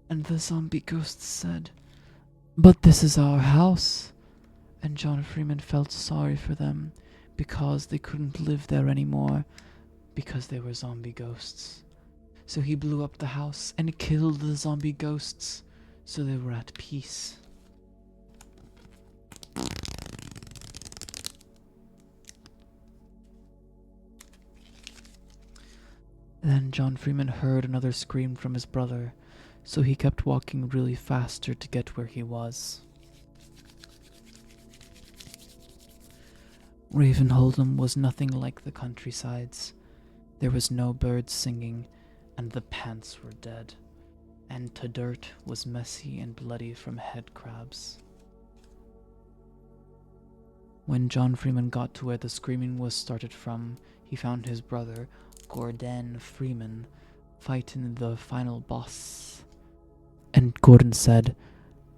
And the zombie ghosts said, "But this is our house." And John Freeman felt sorry for them because they couldn't live there anymore because they were zombie ghosts. So he blew up the house and killed the zombie ghosts so they were at peace. Then John Freeman heard another scream from his brother, so he kept walking really faster to get where he was. Ravenholm was nothing like the countrysides. There was no birds singing, and the pants were dead, and the dirt was messy and bloody from head crabs. When John Freeman got to where the screaming was started from, he found his brother, Gordon Freeman, fighting the final boss. And Gordon said,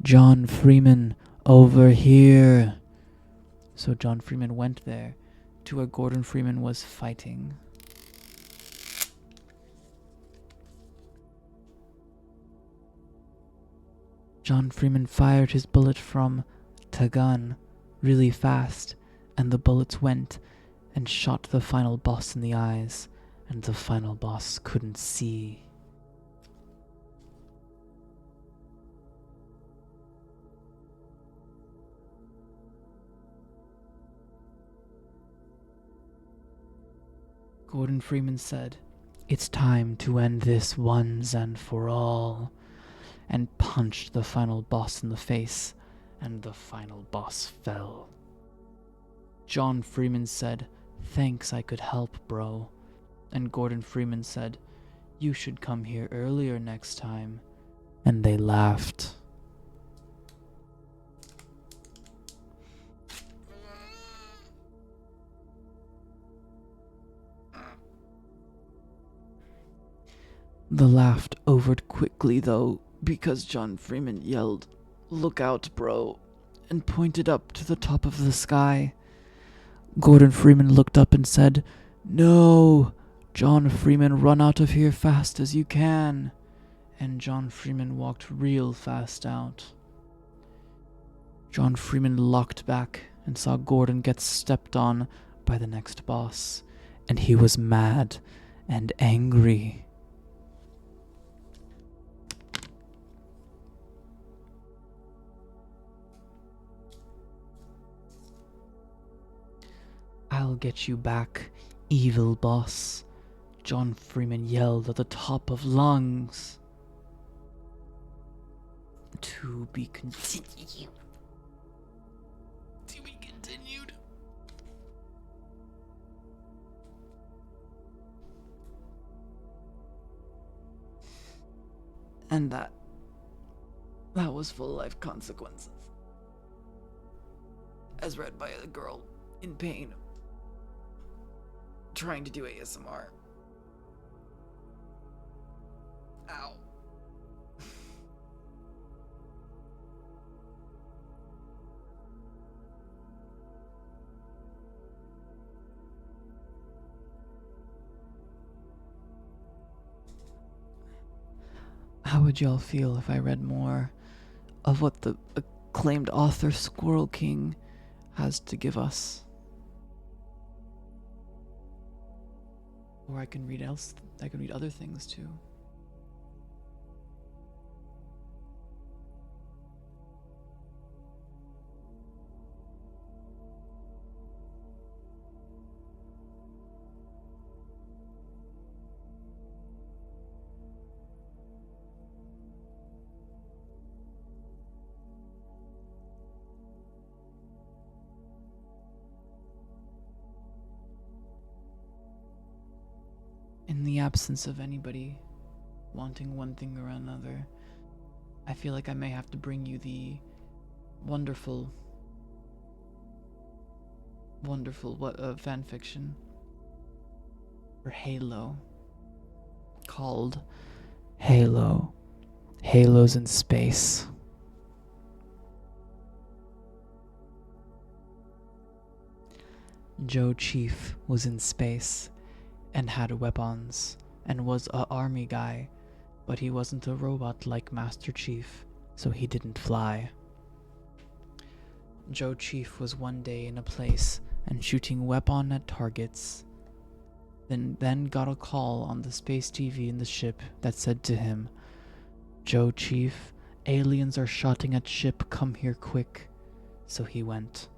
"John Freeman, over here." So John Freeman went there, to where Gordon Freeman was fighting. John Freeman fired his bullet from the gun really fast, and the bullets went and shot the final boss in the eyes, and the final boss couldn't see. Gordon Freeman said, "It's time to end this once and for all," and punched the final boss in the face, and the final boss fell. John Freeman said, "Thanks, I could help, bro." And Gordon Freeman said, "You should come here earlier next time." And they laughed. The laugh overed quickly, though, because John Freeman yelled, "Look out, bro," and pointed up to the top of the sky. Gordon Freeman looked up and said, "No! John Freeman, run out of here fast as you can." And John Freeman walked real fast out. John Freeman looked back and saw Gordon get stepped on by the next boss, and he was mad and angry. "I'll get you back, evil boss," John Freeman yelled at the top of lungs. To be continued. To be continued. And that was full life consequences. As read by a girl in pain, trying to do ASMR. Ow. How would y'all feel if I read more of what the acclaimed author Squirrel King has to give us? Or I can read other things too. In the absence of anybody wanting one thing or another, I feel like I may have to bring you the wonderful fanfiction for Halo called Halo. Halos in Space. Joe Chief was in space and had weapons, and was a army guy, but he wasn't a robot like Master Chief, so he didn't fly. Joe Chief was one day in a place and shooting weapon at targets, then got a call on the space TV in the ship that said to him, "Joe Chief, aliens are shooting at ship, come here quick." So he went.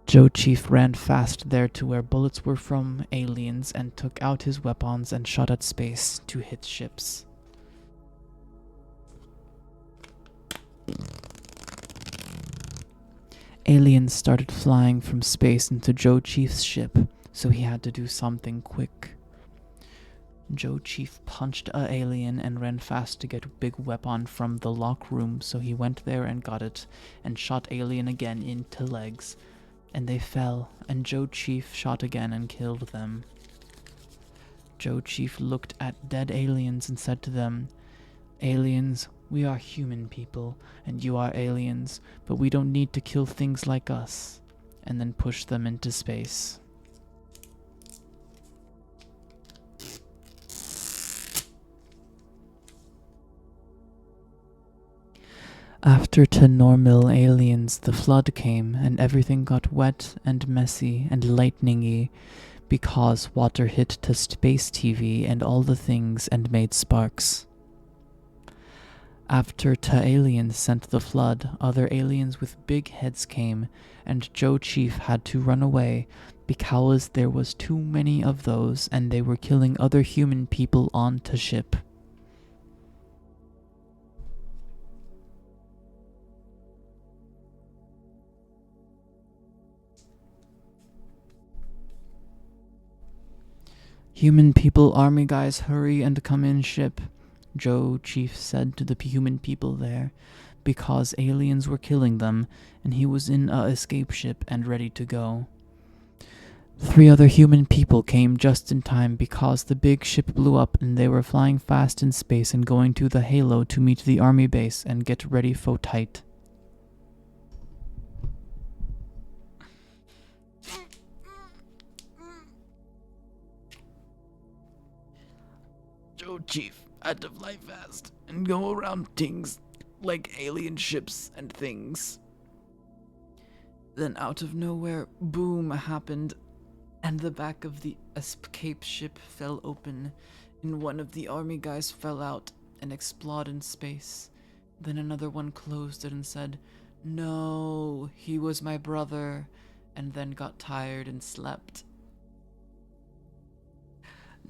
Joe Chief ran fast there to where bullets were from aliens and took out his weapons and shot at space to hit ships. Aliens started flying from space into Joe Chief's ship, so he had to do something quick. Joe Chief punched a alien and ran fast to get a big weapon from the lock room, so he went there and got it and shot alien again into legs, and they fell, and Joe Chief shot again and killed them. Joe Chief looked at dead aliens and said to them, "Aliens, we are human people, and you are aliens, but we don't need to kill things like us," and then pushed them into space. After to normal aliens, the flood came, and everything got wet and messy and lightningy because water hit to space TV and all the things and made sparks. After to aliens sent the flood, other aliens with big heads came, and Joe Chief had to run away because there was too many of those and they were killing other human people on to ship. "Human people, army guys, hurry and come in ship," Joe Chief said to the human people there, because aliens were killing them, and he was in a escape ship and ready to go. 3 other human people came just in time because the big ship blew up and they were flying fast in space and going to the Halo to meet the army base and get ready for tight. Joe Chief had to fly fast and go around things like alien ships and things. Then out of nowhere, boom happened, and the back of the escape ship fell open, and one of the army guys fell out and exploded in space. Then another one closed it and said, "No, he was my brother," and then got tired and slept.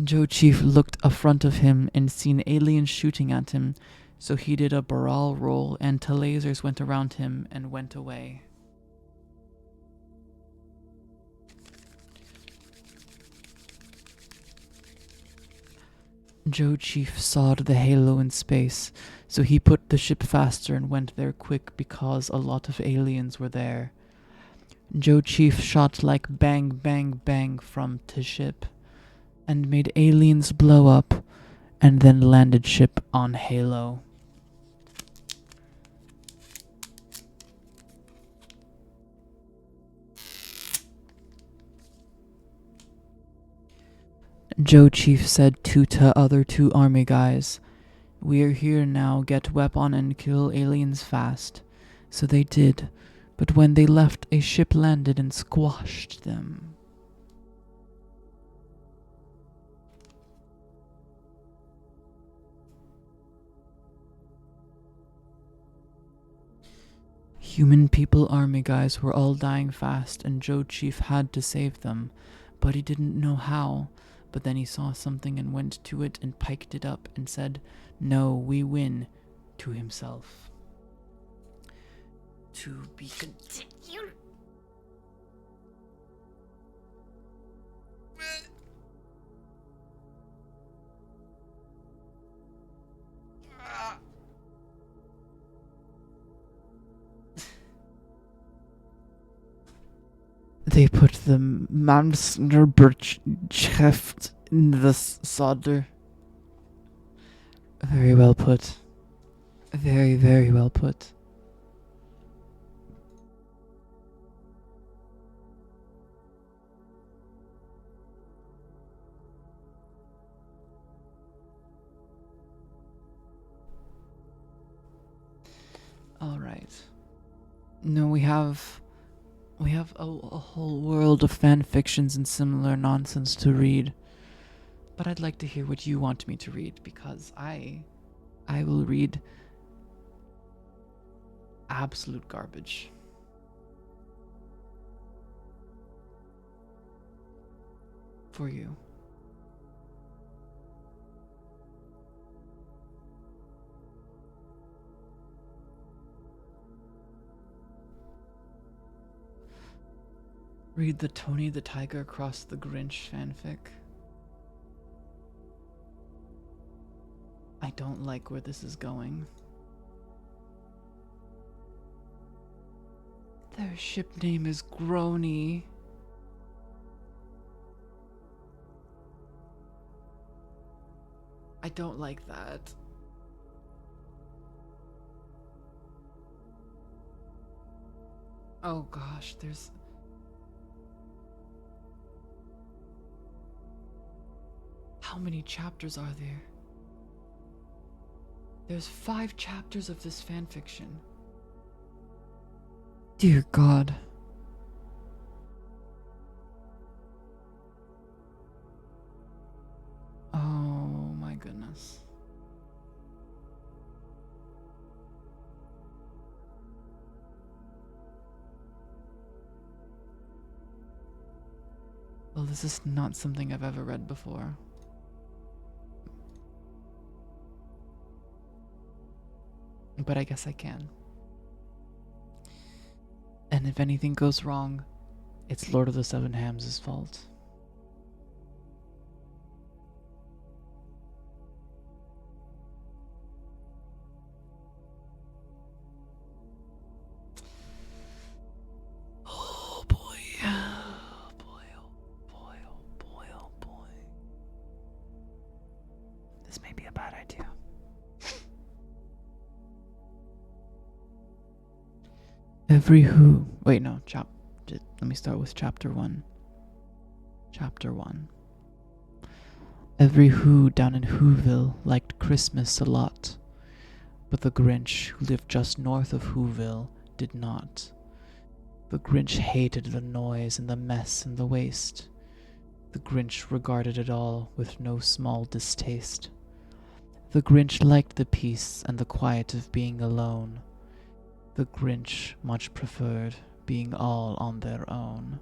Joe Chief looked up front of him and seen aliens shooting at him, so he did a barrel roll and the lasers went around him and went away. Joe Chief sawed the Halo in space, so he put the ship faster and went there quick because a lot of aliens were there. Joe Chief shot like bang bang bang from the ship and made aliens blow up, and then landed ship on Halo. Joe Chief said to the other 2 army guys, "We're here now, get weapon and kill aliens fast." So they did, but when they left, a ship landed and squashed them. Human people army guys were all dying fast, and Joe Chief had to save them, but he didn't know how. But then he saw something and went to it and piked it up and said, "No, we win," to himself. To be continued. They put the Mannsnerberchheft in the solder. Very well put. Very, very well put. All right. No, we have a whole world of fan fictions and similar nonsense to read. But I'd like to hear what you want me to read, because I will read absolute garbage. for you. Read the Tony the Tiger Across the Grinch fanfic. I don't like where this is going. Their ship name is Groany. I don't like that. Oh gosh, there's... How many chapters are there? There's 5 chapters of this fanfiction. Dear God. Oh my goodness. Well, this is not something I've ever read before. But I guess I can. And if anything goes wrong, it's Lord of the Seven Hams' fault. Oh boy. Oh boy, oh boy, oh boy, oh boy. This may be a bad idea. Wait, no, let me start with chapter 1. Chapter 1. Every Who down in Whoville liked Christmas a lot, but the Grinch, who lived just north of Whoville, did not. The Grinch hated the noise and the mess and the waste. The Grinch regarded it all with no small distaste. The Grinch liked the peace and the quiet of being alone. The Grinch much preferred being all on their own.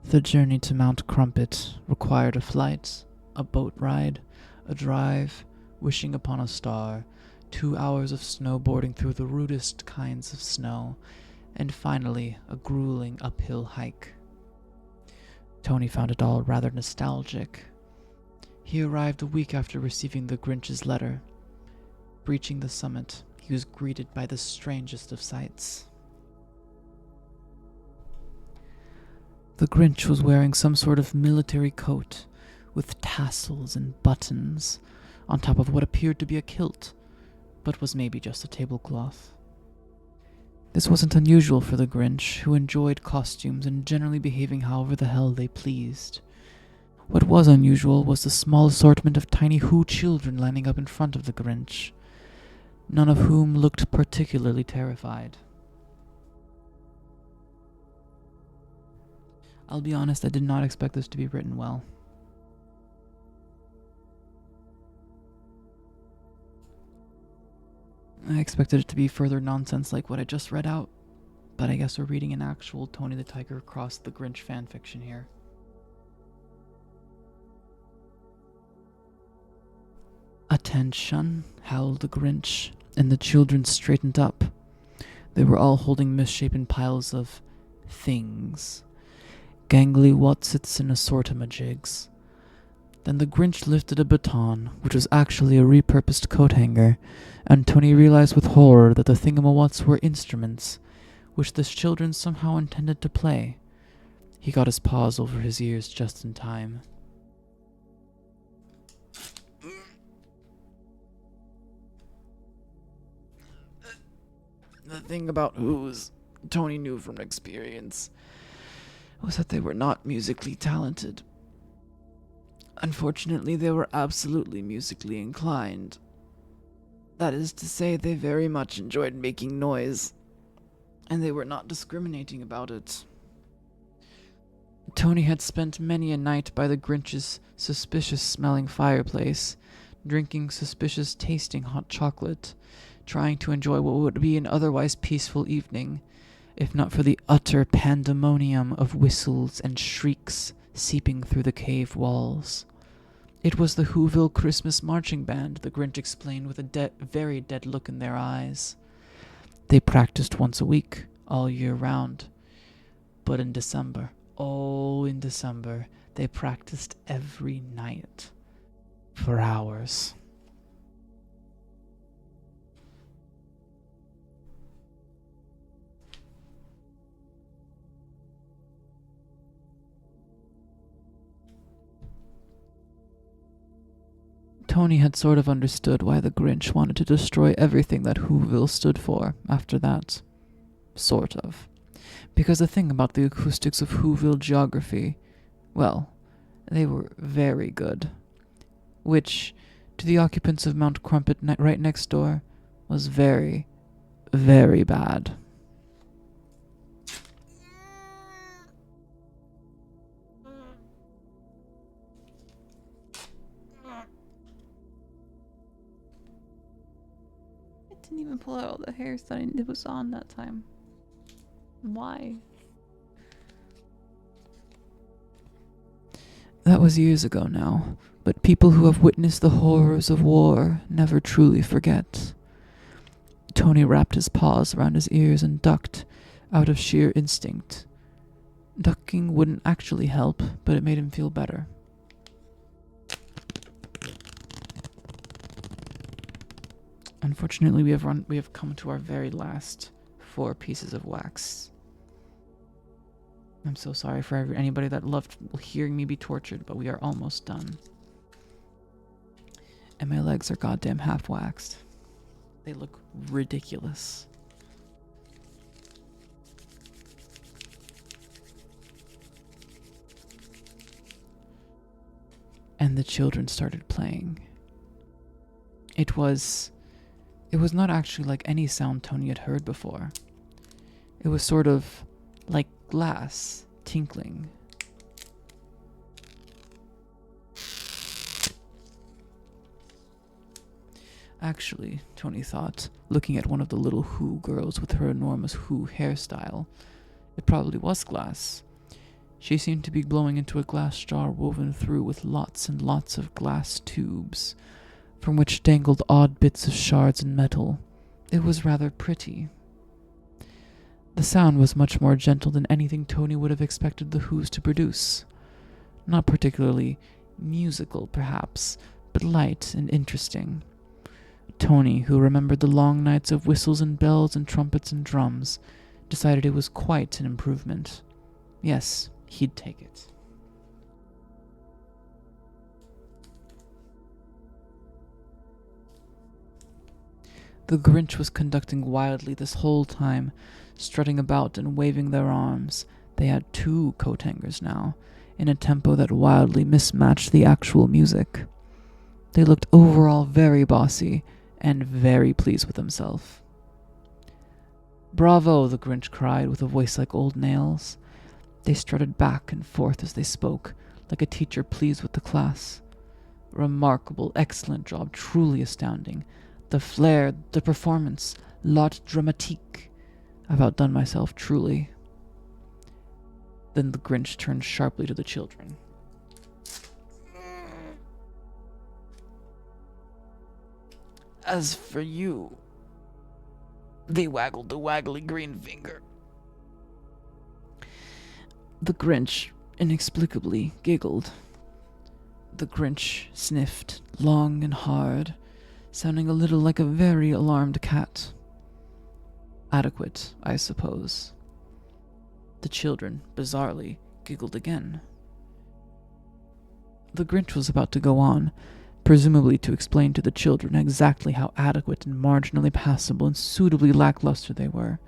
The journey to Mount Crumpet required a flight, a boat ride, a drive, wishing upon a star, 2 hours of snowboarding through the rudest kinds of snow, and finally a grueling uphill hike. Tony found it all rather nostalgic. He arrived a week after receiving the Grinch's letter. Reaching the summit, he was greeted by the strangest of sights. The Grinch was wearing some sort of military coat with tassels and buttons on top of what appeared to be a kilt, but was maybe just a tablecloth. This wasn't unusual for the Grinch, who enjoyed costumes and generally behaving however the hell they pleased. What was unusual was the small assortment of tiny Who children lining up in front of the Grinch, none of whom looked particularly terrified. I'll be honest, I did not expect this to be written well. I expected it to be further nonsense like what I just read out, but I guess we're reading an actual Tony the Tiger Across the Grinch fanfiction here. Attention, howled the Grinch, and the children straightened up. They were all holding misshapen piles of things. Gangly whatsits and assortamajigs. Then the Grinch lifted a baton, which was actually a repurposed coat hanger, and Tony realized with horror that the thingamawats were instruments, which the children somehow intended to play. He got his paws over his ears just in time. The thing about Who's, Tony knew from experience, was that they were not musically talented. Unfortunately, they were absolutely musically inclined. That is to say, they very much enjoyed making noise, and they were not discriminating about it. Tony had spent many a night by the Grinch's suspicious-smelling fireplace, drinking suspicious tasting hot chocolate, trying to enjoy what would be an otherwise peaceful evening, if not for the utter pandemonium of whistles and shrieks seeping through the cave walls. It was the Whoville Christmas marching band, the Grinch explained with a very dead look in their eyes. They practiced once a week, all year round. But in December, in December, they practiced every night. For hours. Tony had sort of understood why the Grinch wanted to destroy everything that Whoville stood for after that. Sort of. Because the thing about the acoustics of Whoville geography, well, they were very good. Which, to the occupants of Mount Crumpet right next door, was very, very bad. I didn't even pull out all the hairs that it was on that time. Why? That was years ago now, but people who have witnessed the horrors of war never truly forget. Tony wrapped his paws around his ears and ducked, out of sheer instinct. Ducking wouldn't actually help, but it made him feel better. Unfortunately, we have come to our very last 4 pieces of wax. I'm so sorry for anybody that loved hearing me be tortured, but we are almost done. And my legs are goddamn half waxed. They look ridiculous. And the children started playing. It was not actually like any sound Tony had heard before. It was sort of like glass tinkling. Actually, Tony thought, looking at one of the little Who girls with her enormous Who hairstyle, it probably was glass. She seemed to be blowing into a glass jar woven through with lots and lots of glass tubes, from which dangled odd bits of shards and metal. It was rather pretty. The sound was much more gentle than anything Tony would have expected the Who's to produce. Not particularly musical, perhaps, but light and interesting. Tony, who remembered the long nights of whistles and bells and trumpets and drums, decided it was quite an improvement. Yes, he'd take it. The Grinch was conducting wildly this whole time, strutting about and waving their arms. They had 2 coat hangers now, in a tempo that wildly mismatched the actual music. They looked overall very bossy, and very pleased with himself. "Bravo!" the Grinch cried with a voice like old nails. They strutted back and forth as they spoke, like a teacher pleased with the class. "Remarkable, excellent job, truly astounding. The flair, the performance, l'art dramatique. I've outdone myself, truly." Then the Grinch turned sharply to the children. "As for you," they waggled the waggly green finger. The Grinch inexplicably giggled. The Grinch sniffed long and hard, sounding a little like a very alarmed cat. Adequate, I suppose. The children, bizarrely, giggled again. The Grinch was about to go on, presumably to explain to the children exactly how adequate and marginally passable and suitably lackluster they were,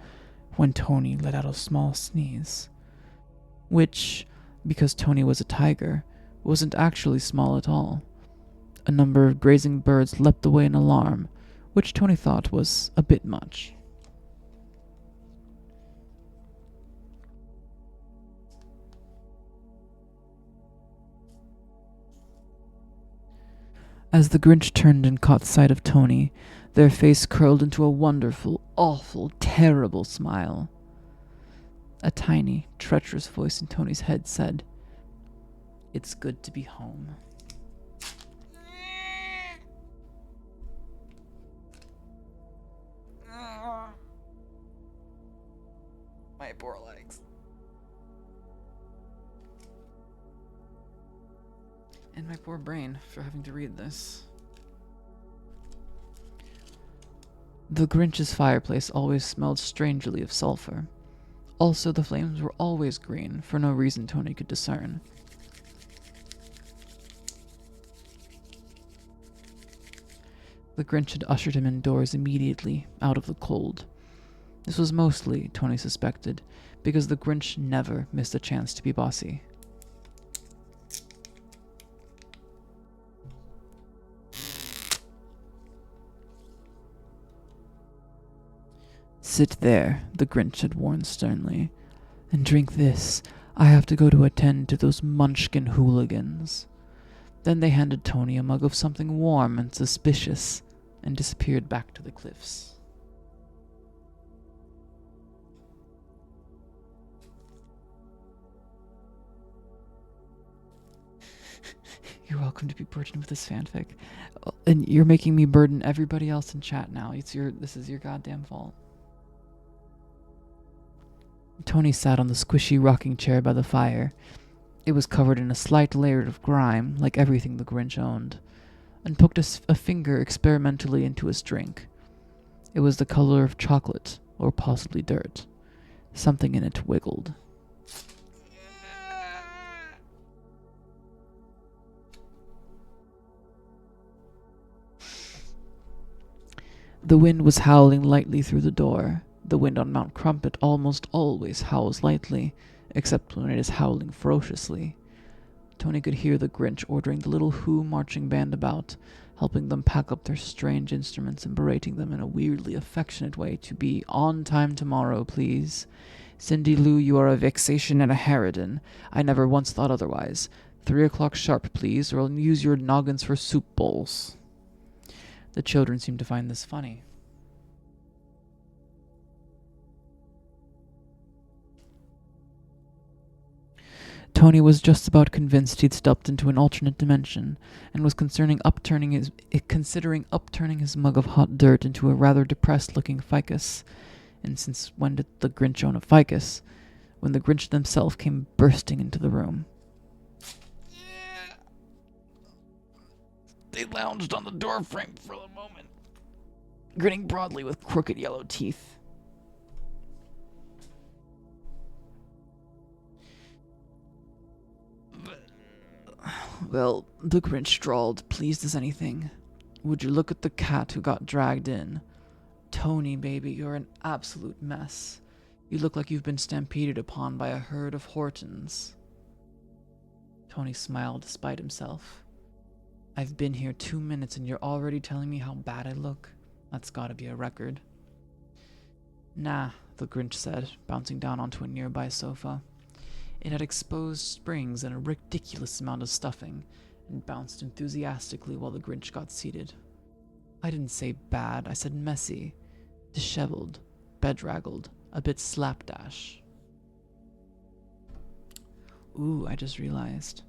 when Tony let out a small sneeze. Which, because Tony was a tiger, wasn't actually small at all. A number of grazing birds leapt away in alarm, which Tony thought was a bit much. As the Grinch turned and caught sight of Tony, their face curled into a wonderful, awful, terrible smile. A tiny, treacherous voice in Tony's head said, "It's good to be home." My poor legs. And my poor brain for having to read this. The Grinch's fireplace always smelled strangely of sulfur. Also, the flames were always green, for no reason Tony could discern. The Grinch had ushered him indoors immediately, out of the cold. This was mostly, Tony suspected, because the Grinch never missed a chance to be bossy. "Sit there," the Grinch had warned sternly, "and drink this. I have to go to attend to those munchkin hooligans." Then they handed Tony a mug of something warm and suspicious, and disappeared back to the cliffs. You're welcome to be burdened with this fanfic. And you're making me burden everybody else in chat now. This is your goddamn fault. Tony sat on the squishy rocking chair by the fire. It was covered in a slight layer of grime, like everything the Grinch owned, and poked a finger experimentally into his drink. It was the color of chocolate, or possibly dirt. Something in it wiggled. The wind was howling lightly through the door. The wind on Mount Crumpet almost always howls lightly, except when it is howling ferociously. Tony could hear the Grinch ordering the little Who marching band about, helping them pack up their strange instruments and berating them in a weirdly affectionate way to be on time tomorrow, please. Cindy Lou, you are a vexation and a harridan. I never once thought otherwise. 3 o'clock sharp, please, or I'll use your noggins for soup bowls. The children seemed to find this funny. Tony was just about convinced he'd stepped into an alternate dimension, and was considering upturning his mug of hot dirt into a rather depressed-looking ficus. And since when did the Grinch own a ficus? When the Grinch himself came bursting into the room. They lounged on the doorframe for a moment, grinning broadly with crooked yellow teeth. Well, the Grinch drawled, pleased as anything. Would you look at the cat who got dragged in? Tony, baby, you're an absolute mess. You look like you've been stampeded upon by a herd of Hortons. Tony smiled despite himself. I've been here 2 minutes and you're already telling me how bad I look? That's gotta be a record. Nah, the Grinch said, bouncing down onto a nearby sofa. It had exposed springs and a ridiculous amount of stuffing, and bounced enthusiastically while the Grinch got seated. I didn't say bad, I said messy, disheveled, bedraggled, a bit slapdash. Ooh, I just realized.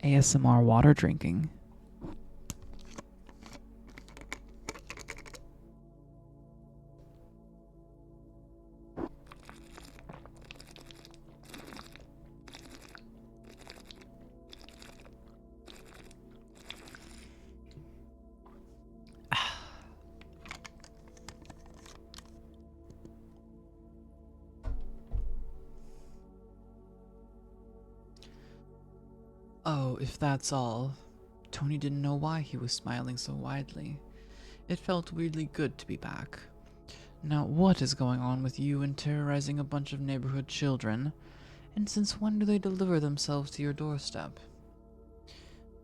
ASMR water drinking. Oh, if that's all. Tony didn't know why he was smiling so widely. It felt weirdly good to be back. Now, what is going on with you and terrorizing a bunch of neighborhood children? And since when do they deliver themselves to your doorstep?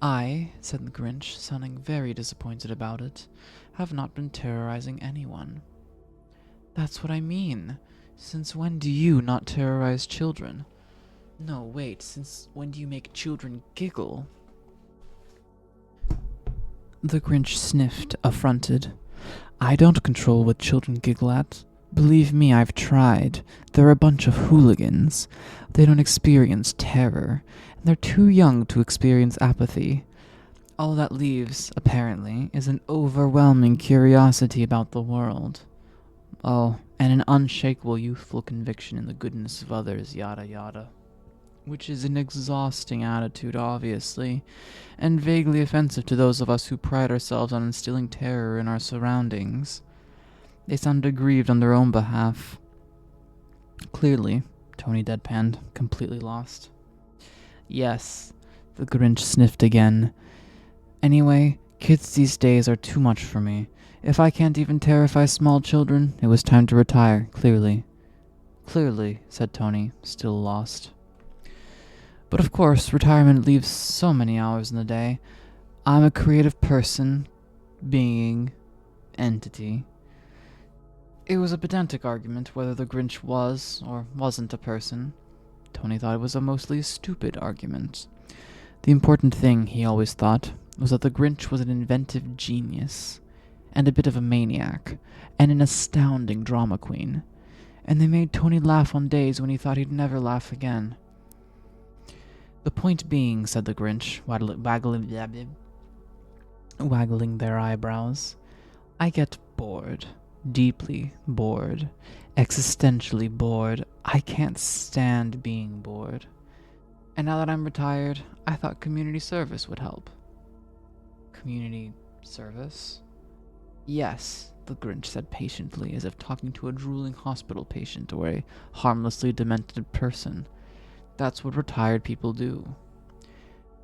I, said the Grinch, sounding very disappointed about it, have not been terrorizing anyone. That's what I mean. Since when do you not terrorize children? No, wait, since when do you make children giggle? The Grinch sniffed, affronted. I don't control what children giggle at. Believe me, I've tried. They're a bunch of hooligans. They don't experience terror, and they're too young to experience apathy. All that leaves, apparently, is an overwhelming curiosity about the world. Oh, and an unshakable youthful conviction in the goodness of others, yada yada. Which is an exhausting attitude, obviously, and vaguely offensive to those of us who pride ourselves on instilling terror in our surroundings. They sound aggrieved on their own behalf. Clearly, Tony deadpanned, completely lost. Yes, the Grinch sniffed again. Anyway, kids these days are too much for me. If I can't even terrify small children, it was time to retire, clearly. Clearly, said Tony, still lost. But of course, retirement leaves so many hours in the day. I'm a creative person, being, entity. It was a pedantic argument whether the Grinch was or wasn't a person. Tony thought it was a mostly stupid argument. The important thing, he always thought, was that the Grinch was an inventive genius, and a bit of a maniac, and an astounding drama queen. And they made Tony laugh on days when he thought he'd never laugh again. The point being, said the Grinch, waggling their eyebrows, I get bored. Deeply bored. Existentially bored. I can't stand being bored. And now that I'm retired, I thought community service would help. Community service? Yes, the Grinch said patiently, as if talking to a drooling hospital patient or a harmlessly demented person. That's what retired people do.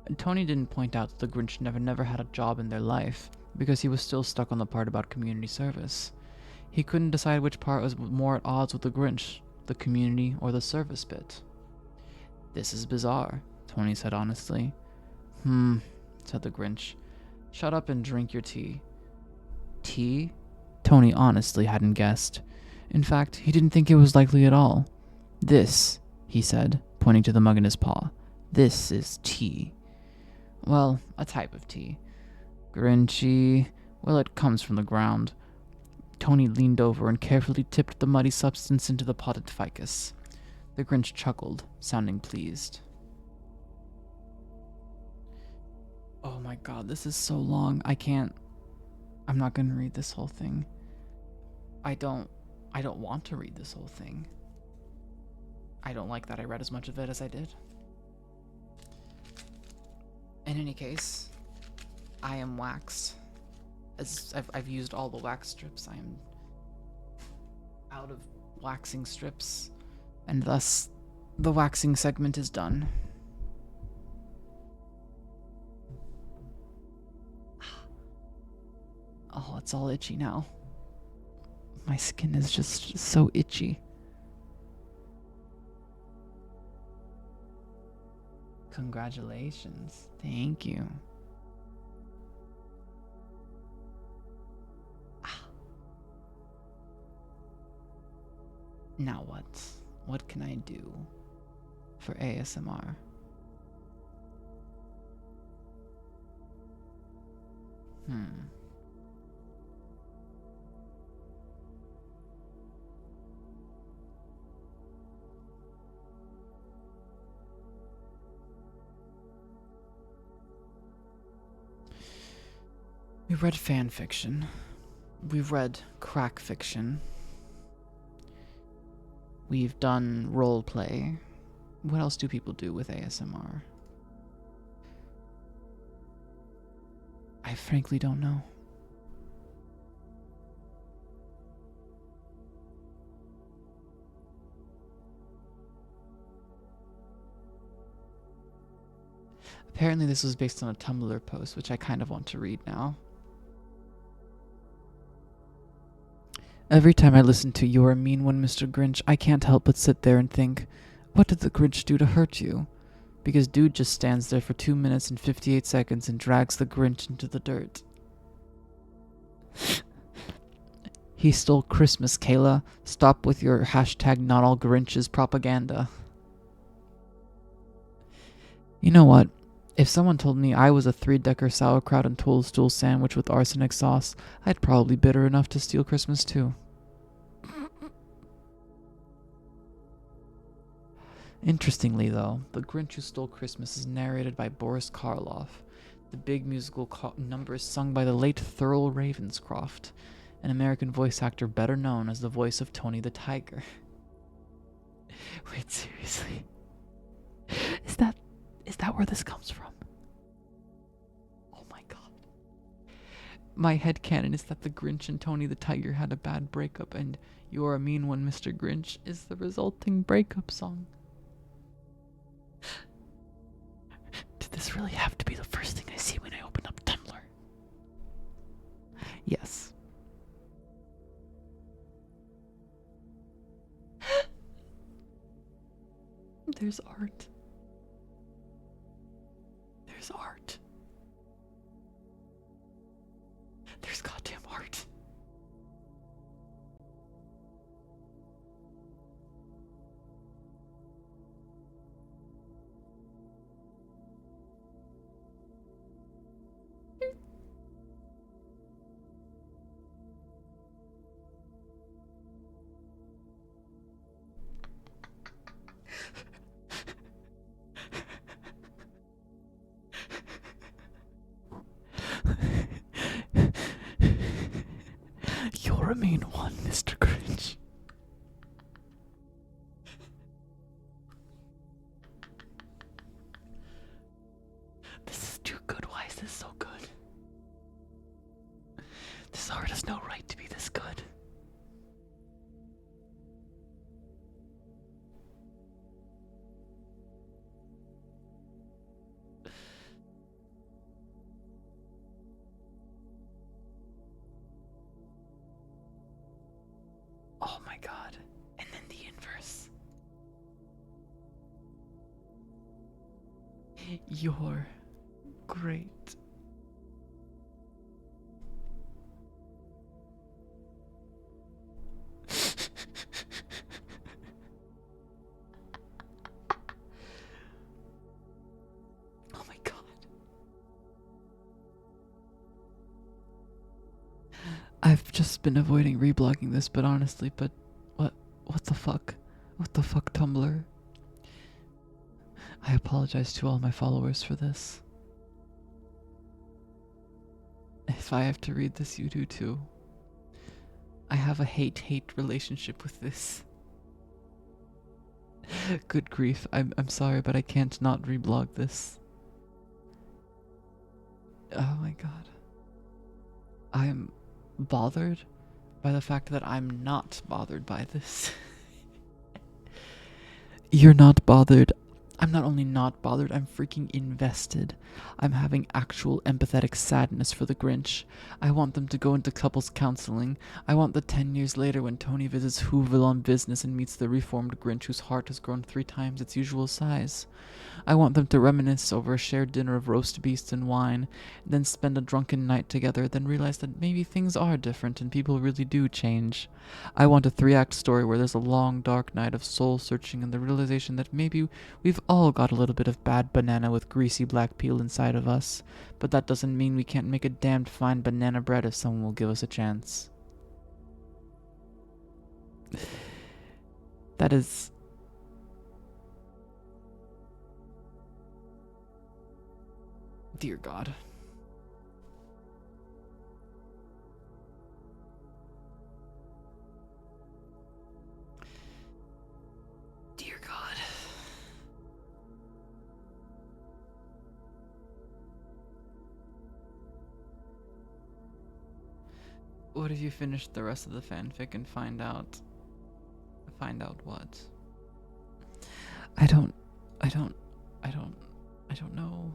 And Tony didn't point out that the Grinch never had a job in their life, because he was still stuck on the part about community service. He couldn't decide which part was more at odds with the Grinch, the community or the service bit. This is bizarre, Tony said honestly. Said the Grinch. Shut up and drink your tea. Tea? Tony honestly hadn't guessed. In fact, he didn't think it was likely at all. This, he said, pointing to the mug in his paw. This is tea. Well, a type of tea. Grinchy. Well, it comes from the ground. Tony leaned over and carefully tipped the muddy substance into the potted ficus. The Grinch chuckled, sounding pleased. Oh my god, this is so long. I'm not gonna read this whole thing. I don't want to read this whole thing. I don't like that I read as much of it as I did. In any case, I am waxed. As I've used all the wax strips, I am out of waxing strips, and thus the waxing segment is done. Oh, it's all itchy now. My skin is just so itchy. Congratulations. Thank you. Now what? What can I do for ASMR? We read fan fiction. We've read crack fiction. We've done role play. What else do people do with ASMR? I frankly don't know. Apparently this was based on a Tumblr post, which I kind of want to read now. Every time I listen to "You're a Mean One, Mr. Grinch," I can't help but sit there and think, what did the Grinch do to hurt you? Because dude just stands there for 2 minutes and 58 seconds and drags the Grinch into the dirt. He stole Christmas, Kayla. Stop with your hashtag not all Grinches propaganda. You know what? If someone told me I was a three-decker sauerkraut and toadstool sandwich with arsenic sauce, I'd probably be bitter enough to steal Christmas too. Interestingly, though, The Grinch Who Stole Christmas is narrated by Boris Karloff. The big musical number is sung by the late Thurl Ravenscroft, an American voice actor better known as the voice of Tony the Tiger. Wait, seriously? Is that where this comes from? Oh my god. My headcanon is that the Grinch and Tony the Tiger had a bad breakup, and You're a Mean One, Mr. Grinch is the resulting breakup song. Did this really have to be the first thing I see when I open up Tumblr? Yes. There's art. There's art. There's goddamn art. You're a mean one, Mr. Grinch. This is too good. Why is this so good? This art has no right to be this good. Oh my god. And then the inverse. You're great. Oh my god. I've just been avoiding reblogging this, but honestly, what the fuck? What the fuck, Tumblr? I apologize to all my followers for this. If I have to read this, you do too. I have a hate-hate relationship with this. Good grief, I'm sorry, but I can't not reblog this. Oh my god. I am bothered by the fact that I'm not bothered by this. You're not bothered. I'm not only not bothered, I'm freaking invested. I'm having actual empathetic sadness for the Grinch. I want them to go into couples counseling. I want the 10 years later when Tony visits Whoville on business and meets the reformed Grinch whose heart has grown 3 times its usual size. I want them to reminisce over a shared dinner of roast beasts and wine, then spend a drunken night together, then realize that maybe things are different and people really do change. I want a 3-act story where there's a long, dark night of soul-searching and the realization that maybe we've all got a little bit of bad banana with greasy black peel inside of us, but that doesn't mean we can't make a damned fine banana bread if someone will give us a chance. That is... Dear God. Dear God. What if you finish the rest of the fanfic and find out what? I don't know.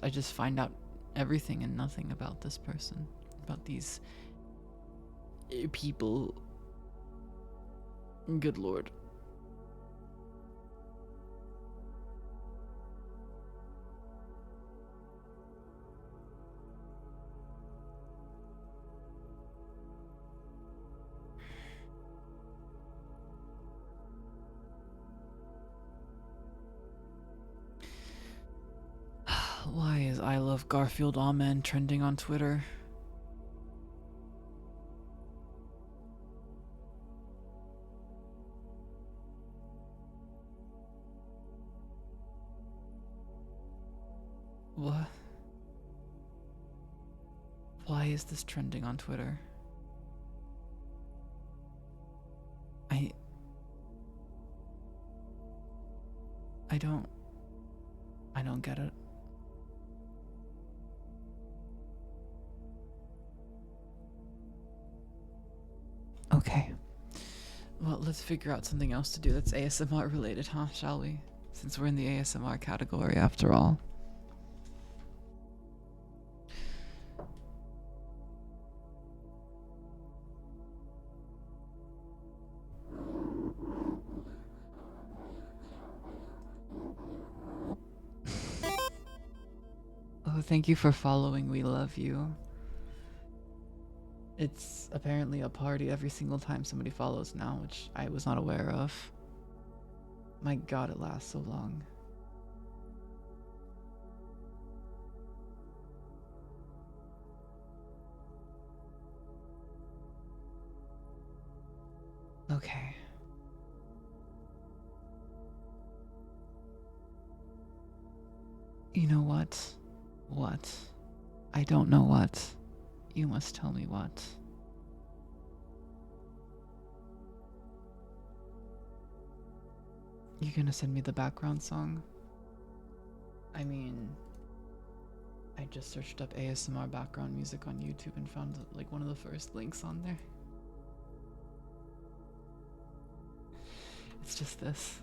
I just find out everything and nothing about this person, about these people. Good lord. I Love Garfield Amen trending on Twitter. What? Why is this trending on Twitter? I don't get it. Okay. Well, let's figure out something else to do that's ASMR related, huh? Shall we? Since we're in the ASMR category after all. Oh, thank you for following. We love you. It's apparently a party every single time somebody follows now, which I was not aware of. My god, it lasts so long. Okay. You know what? What? I don't know what. You must tell me what. You gonna send me the background song? I mean, I just searched up ASMR background music on YouTube and found like one of the first links on there. It's just this.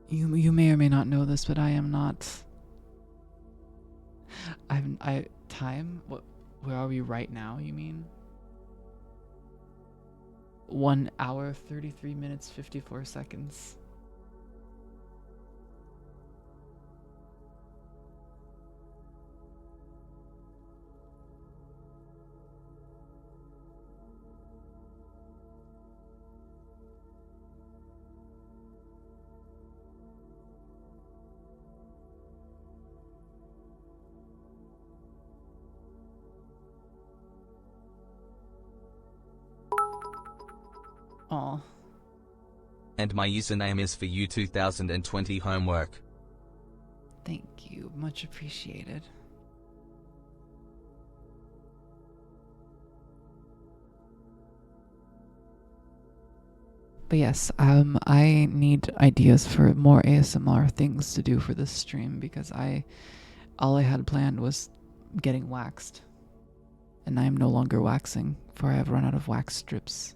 You may or may not know this, but I am not. Time? What? Where are we right now? You mean? 1 hour, 33 minutes, 54 seconds. Aw. And my username is for you 2020 homework. Thank you. Much appreciated. But yes, I need ideas for more ASMR things to do for this stream because all I had planned was getting waxed. And I am no longer waxing, for I have run out of wax strips.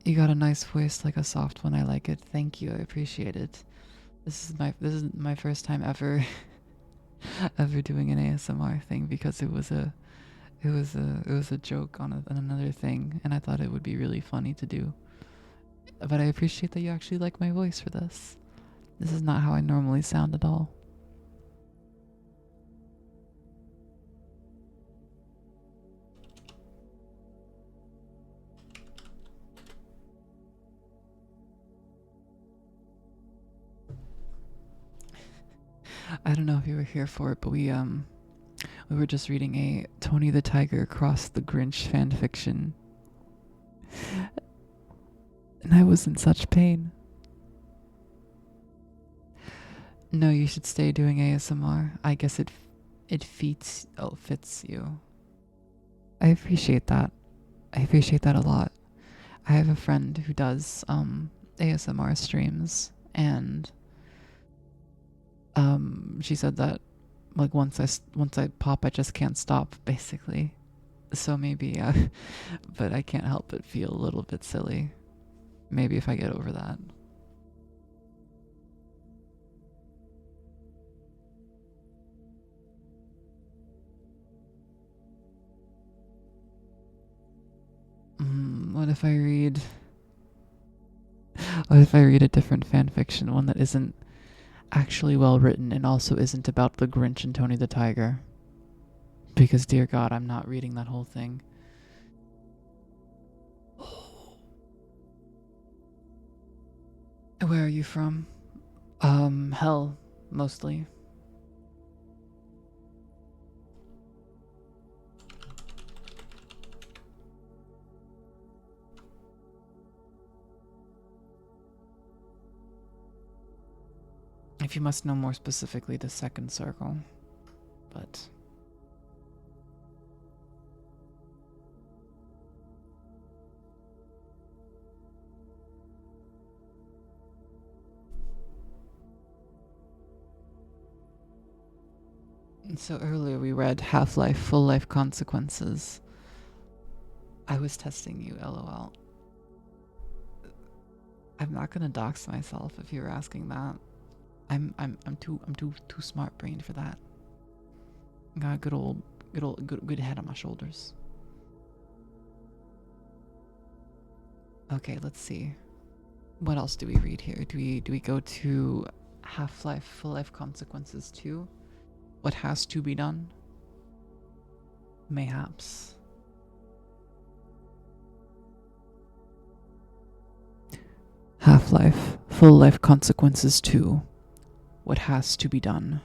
You got a nice voice, like a soft one. I like it. Thank you. I appreciate it. This is my first time ever ever doing an ASMR thing because it was a joke on another thing, and I thought it would be really funny to do. But I appreciate that you actually like my voice for this. This is not how I normally sound at all. I don't know if you were here for it, but we were just reading a Tony the Tiger Cross the Grinch fan fiction. And I was in such pain. No, you should stay doing ASMR. I guess it fits you. I appreciate that. I appreciate that a lot. I have a friend who does ASMR streams, and she said that like once I pop, I just can't stop, basically. So maybe, but I can't help but feel a little bit silly. Maybe if I get over that. What if I read? What if I read a different fan fiction, one that isn't actually well written and also isn't about the Grinch and Tony the Tiger? Because dear God, I'm not reading that whole thing. Where are you from? Hell, mostly. If you must know more specifically, the second circle. But so earlier we read Half-Life, Full-Life Consequences. I was testing you, LOL. I'm not gonna dox myself if you're asking that. I'm too smart brained for that. Got a good head on my shoulders. Okay, let's see. What else do we read here? Do we go to Half-Life, Full-Life Consequences 2? What has to be done? Mayhaps. Half-Life, Full-Life Consequences 2. What has to be done?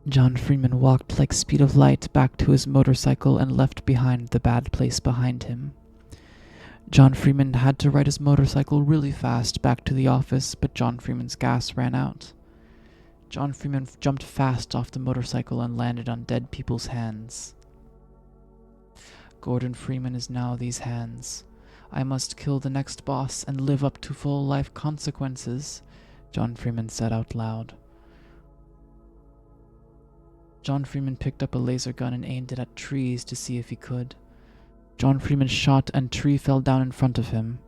John Freeman walked like speed of light back to his motorcycle and left behind the bad place behind him. John Freeman had to ride his motorcycle really fast back to the office, but John Freeman's gas ran out. John Freeman jumped fast off the motorcycle and landed on dead people's hands. Gordon Freeman is now these hands. I must kill the next boss and live up to full life consequences, John Freeman said out loud. John Freeman picked up a laser gun and aimed it at trees to see if he could. John Freeman shot and a tree fell down in front of him.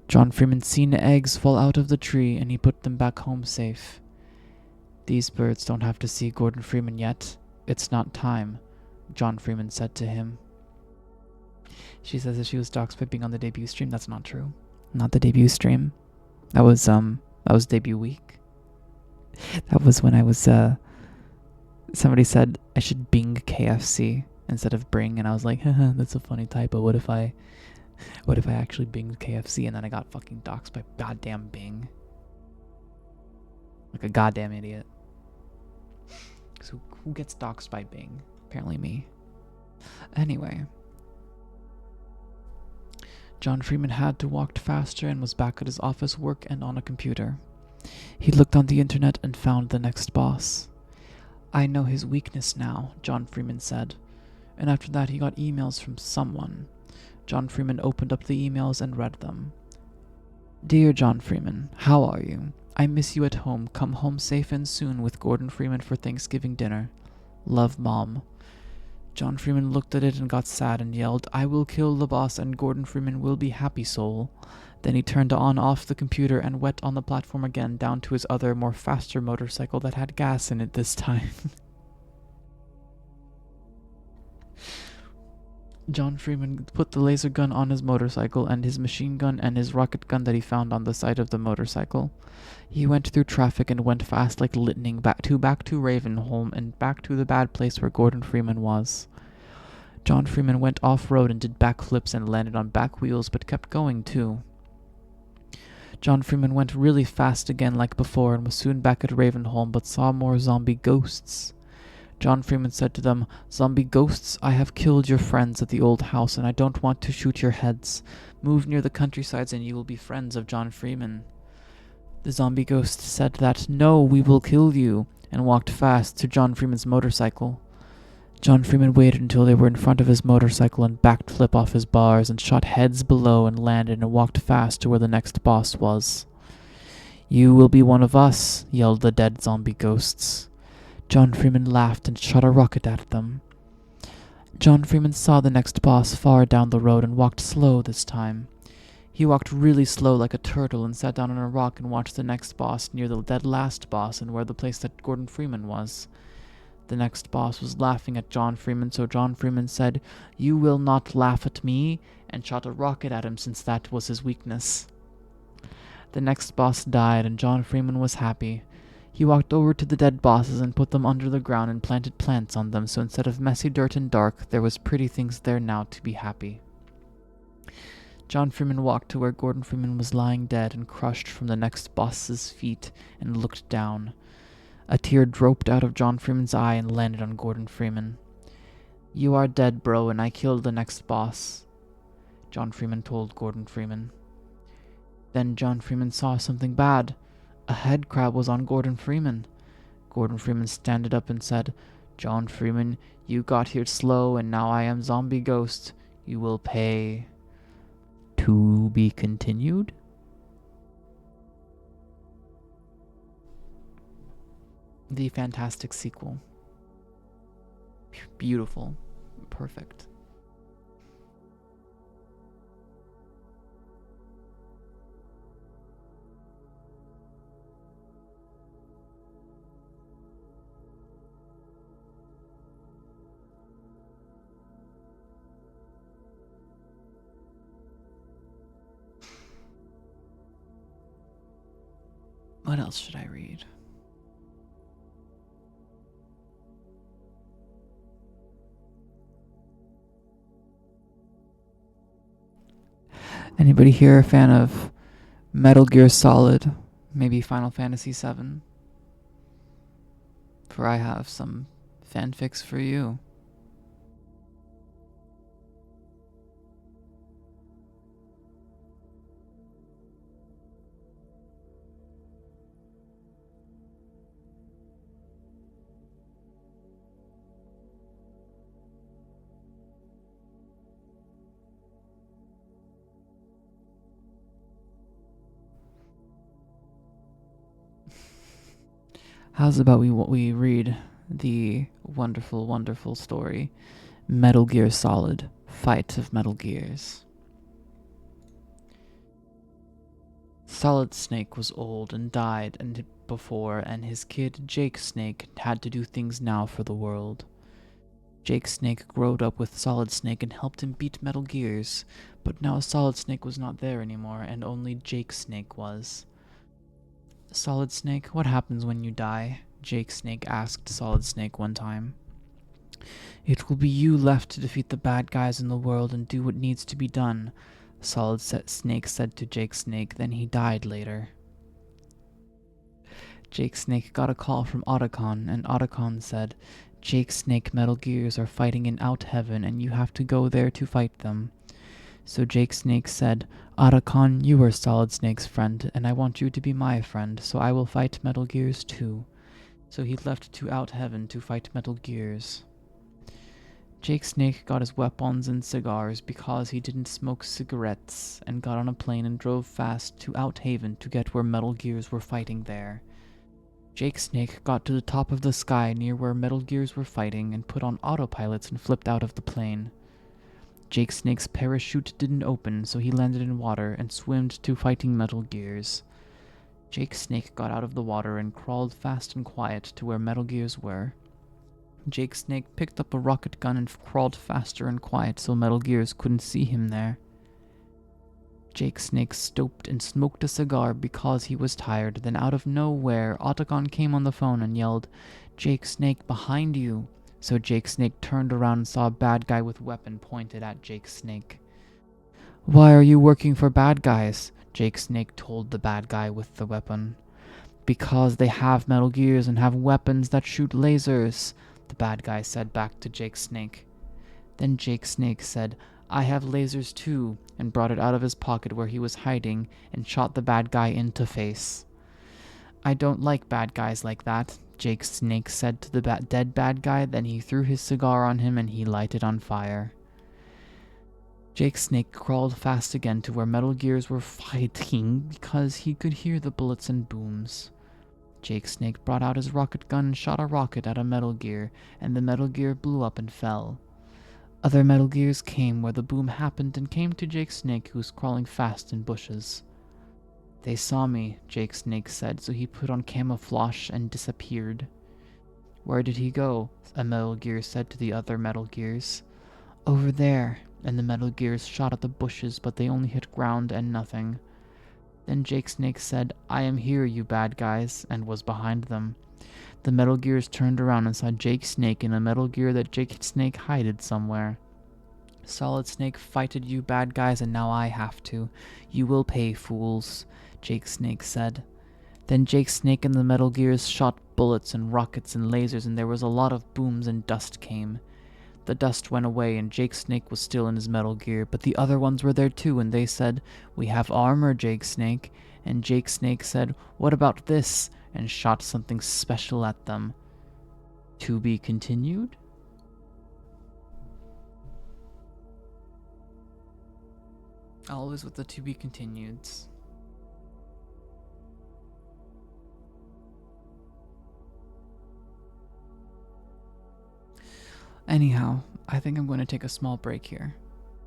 John Freeman seen eggs fall out of the tree and he put them back home safe. These birds don't have to see Gordon Freeman yet. It's not time, John Freeman said to him. She says that she was doxed by being on the debut stream. That's not true. Not the debut stream. That was debut week. That was when I was, somebody said I should Bing KFC instead of bring, and I was like, haha, that's a funny typo. What if I actually Binged KFC and then I got fucking doxed by goddamn Bing? Like a goddamn idiot. So who gets doxed by Bing? Apparently me. Anyway. John Freeman had to walk faster and was back at his office work and on a computer. He looked on the internet and found the next boss. I know his weakness now, John Freeman said. And after that he got emails from someone. John Freeman opened up the emails and read them. Dear John Freeman, how are you? I miss you at home. Come home safe and soon with Gordon Freeman for Thanksgiving dinner. Love, Mom. John Freeman looked at it and got sad and yelled, I will kill the boss and Gordon Freeman will be happy, soul. Then he turned on off the computer and went on the platform again down to his other, more faster motorcycle that had gas in it this time. John Freeman put the laser gun on his motorcycle and his machine gun and his rocket gun that he found on the side of the motorcycle. He went through traffic and went fast like lightning back to Ravenholm and back to the bad place where Gordon Freeman was. John Freeman went off-road and did backflips and landed on back wheels but kept going too. John Freeman went really fast again like before and was soon back at Ravenholm but saw more zombie ghosts. John Freeman said to them, Zombie ghosts, I have killed your friends at the old house and I don't want to shoot your heads. Move near the countrysides and you will be friends of John Freeman. The zombie ghost said that, No, we will kill you, and walked fast to John Freeman's motorcycle. John Freeman waited until they were in front of his motorcycle and backed flip off his bars and shot heads below and landed and walked fast to where the next boss was. You will be one of us, yelled the dead zombie ghosts. John Freeman laughed and shot a rocket at them. John Freeman saw the next boss far down the road and walked slow this time. He walked really slow like a turtle and sat down on a rock and watched the next boss near the dead last boss and where the place that Gordon Freeman was. The next boss was laughing at John Freeman, so John Freeman said, You will not laugh at me, and shot a rocket at him since that was his weakness. The next boss died and John Freeman was happy. He walked over to the dead bosses and put them under the ground and planted plants on them, so instead of messy dirt and dark, there was pretty things there now to be happy. John Freeman walked to where Gordon Freeman was lying dead and crushed from the next boss's feet and looked down. A tear dropped out of John Freeman's eye and landed on Gordon Freeman. "You are dead, bro, and I killed the next boss," John Freeman told Gordon Freeman. Then John Freeman saw something bad. A head crab was on Gordon Freeman. Gordon Freeman standed up and said, "John Freeman, you got here slow, and now I am zombie ghost. You will pay." To be continued? The fantastic sequel. Beautiful. Perfect. What else should I read? Anybody here a fan of Metal Gear Solid? Maybe Final Fantasy VII? For I have some fanfics for you. How's about we read the wonderful, wonderful story, Metal Gear Solid, Fight of Metal Gears. Solid Snake was old and died before, and his kid Jake Snake had to do things now for the world. Jake Snake growed up with Solid Snake and helped him beat Metal Gears, but now Solid Snake was not there anymore, and only Jake Snake was. "Solid Snake, what happens when you die?" Jake Snake asked Solid Snake one time. "It will be you left to defeat the bad guys in the world and do what needs to be done," Solid Snake said to Jake Snake, then he died later. Jake Snake got a call from Otacon, and Otacon said, "Jake Snake Metal Gears are fighting in Out Heaven, and you have to go there to fight them." So Jake Snake said, "Otacon, you are Solid Snake's friend, and I want you to be my friend, so I will fight Metal Gears too." So he left to Out Heaven to fight Metal Gears. Jake Snake got his weapons and cigars because he didn't smoke cigarettes, and got on a plane and drove fast to Out Haven to get where Metal Gears were fighting there. Jake Snake got to the top of the sky near where Metal Gears were fighting and put on autopilots and flipped out of the plane. Jake Snake's parachute didn't open, so he landed in water and swam to fighting Metal Gears. Jake Snake got out of the water and crawled fast and quiet to where Metal Gears were. Jake Snake picked up a rocket gun and crawled faster and quiet so Metal Gears couldn't see him there. Jake Snake stooped and smoked a cigar because he was tired. Then out of nowhere, Otacon came on the phone and yelled, "Jake Snake, behind you!" So Jake Snake turned around and saw a bad guy with weapon pointed at Jake Snake. "Why are you working for bad guys?" Jake Snake told the bad guy with the weapon. "Because they have Metal Gears and have weapons that shoot lasers," the bad guy said back to Jake Snake. Then Jake Snake said, "I have lasers too," and brought it out of his pocket where he was hiding and shot the bad guy into face. "I don't like bad guys like that," Jake Snake said to the dead bad guy. Then he threw his cigar on him and he lighted on fire. Jake Snake crawled fast again to where Metal Gears were fighting because he could hear the bullets and booms. Jake Snake brought out his rocket gun and shot a rocket at a Metal Gear, and the Metal Gear blew up and fell. Other Metal Gears came where the boom happened and came to Jake Snake, who was crawling fast in bushes. "They saw me," Jake Snake said, so he put on camouflage and disappeared. "Where did he go?" a Metal Gear said to the other Metal Gears. "Over there," and the Metal Gears shot at the bushes, but they only hit ground and nothing. Then Jake Snake said, "I am here, you bad guys," and was behind them. The Metal Gears turned around and saw Jake Snake in a Metal Gear that Jake Snake hid somewhere. Solid Snake fighted you bad guys and now I have to. You will pay, fools, Jake Snake said. Then Jake Snake and the Metal Gears shot bullets and rockets and lasers and there was a lot of booms and dust came. The dust went away and Jake Snake was still in his Metal Gear, but the other ones were there too and they said, "We have armor, Jake Snake." And Jake Snake said, "What about this?" and shot something special at them. To be continued? Always with the to be continueds. Anyhow, I think I'm going to take a small break here.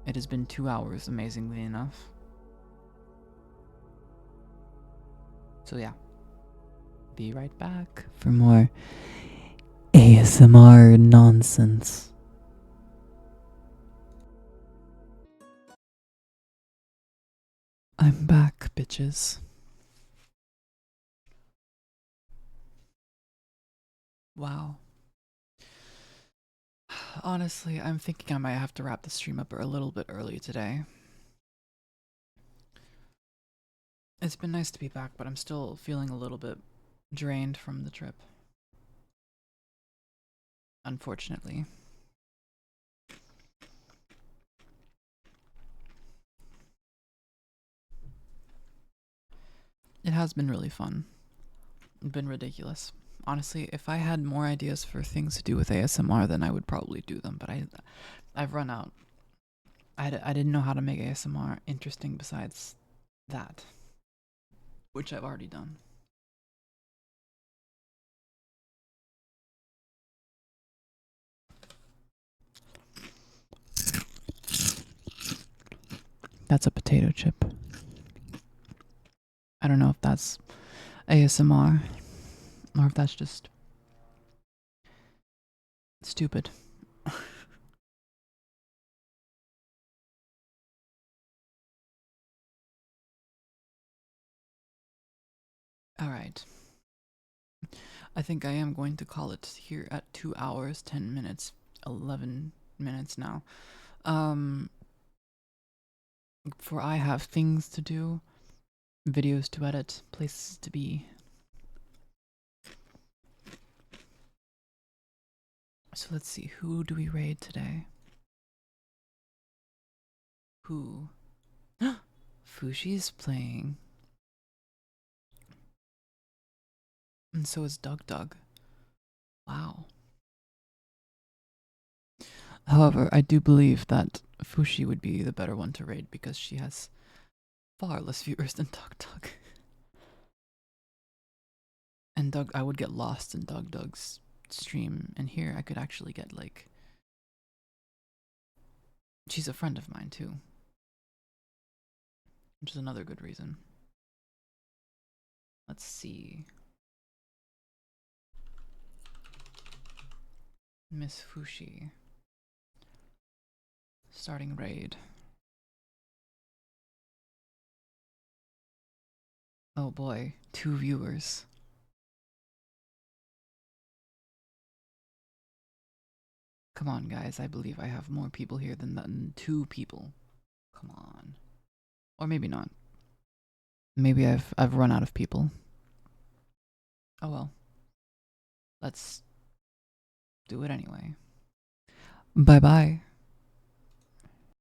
It has been 2 hours, amazingly enough. So yeah, be right back for more ASMR nonsense. I'm back, bitches. Wow. Honestly, I'm thinking I might have to wrap the stream up a little bit early today. It's been nice to be back, but I'm still feeling a little bit drained from the trip. Unfortunately. It has been really fun. It's been ridiculous. Honestly, if I had more ideas for things to do with ASMR, then I would probably do them, but I've run out. I didn't know how to make ASMR interesting besides that, which I've already done. That's a potato chip. I don't know if that's ASMR or if that's just stupid. Alright. I think I am going to call it here at 2 hours, 10 minutes, 11 minutes now. For I have things to do, videos to edit, places to be. So let's see, who do we raid today? Who? Fushi's playing. And so is Doug Doug. Wow. However, I do believe that Fushi would be the better one to raid because she has far less viewers than Doug Doug. And I would get lost in Doug Doug's stream, and here I could actually get, like... She's a friend of mine, too. Which is another good reason. Let's see. Miss Fushi. Starting raid. Oh boy, 2 viewers. Come on, guys, I believe I have more people here than 2 people. Come on. Or maybe not. Maybe I've run out of people. Oh well. Let's do it anyway. Bye bye.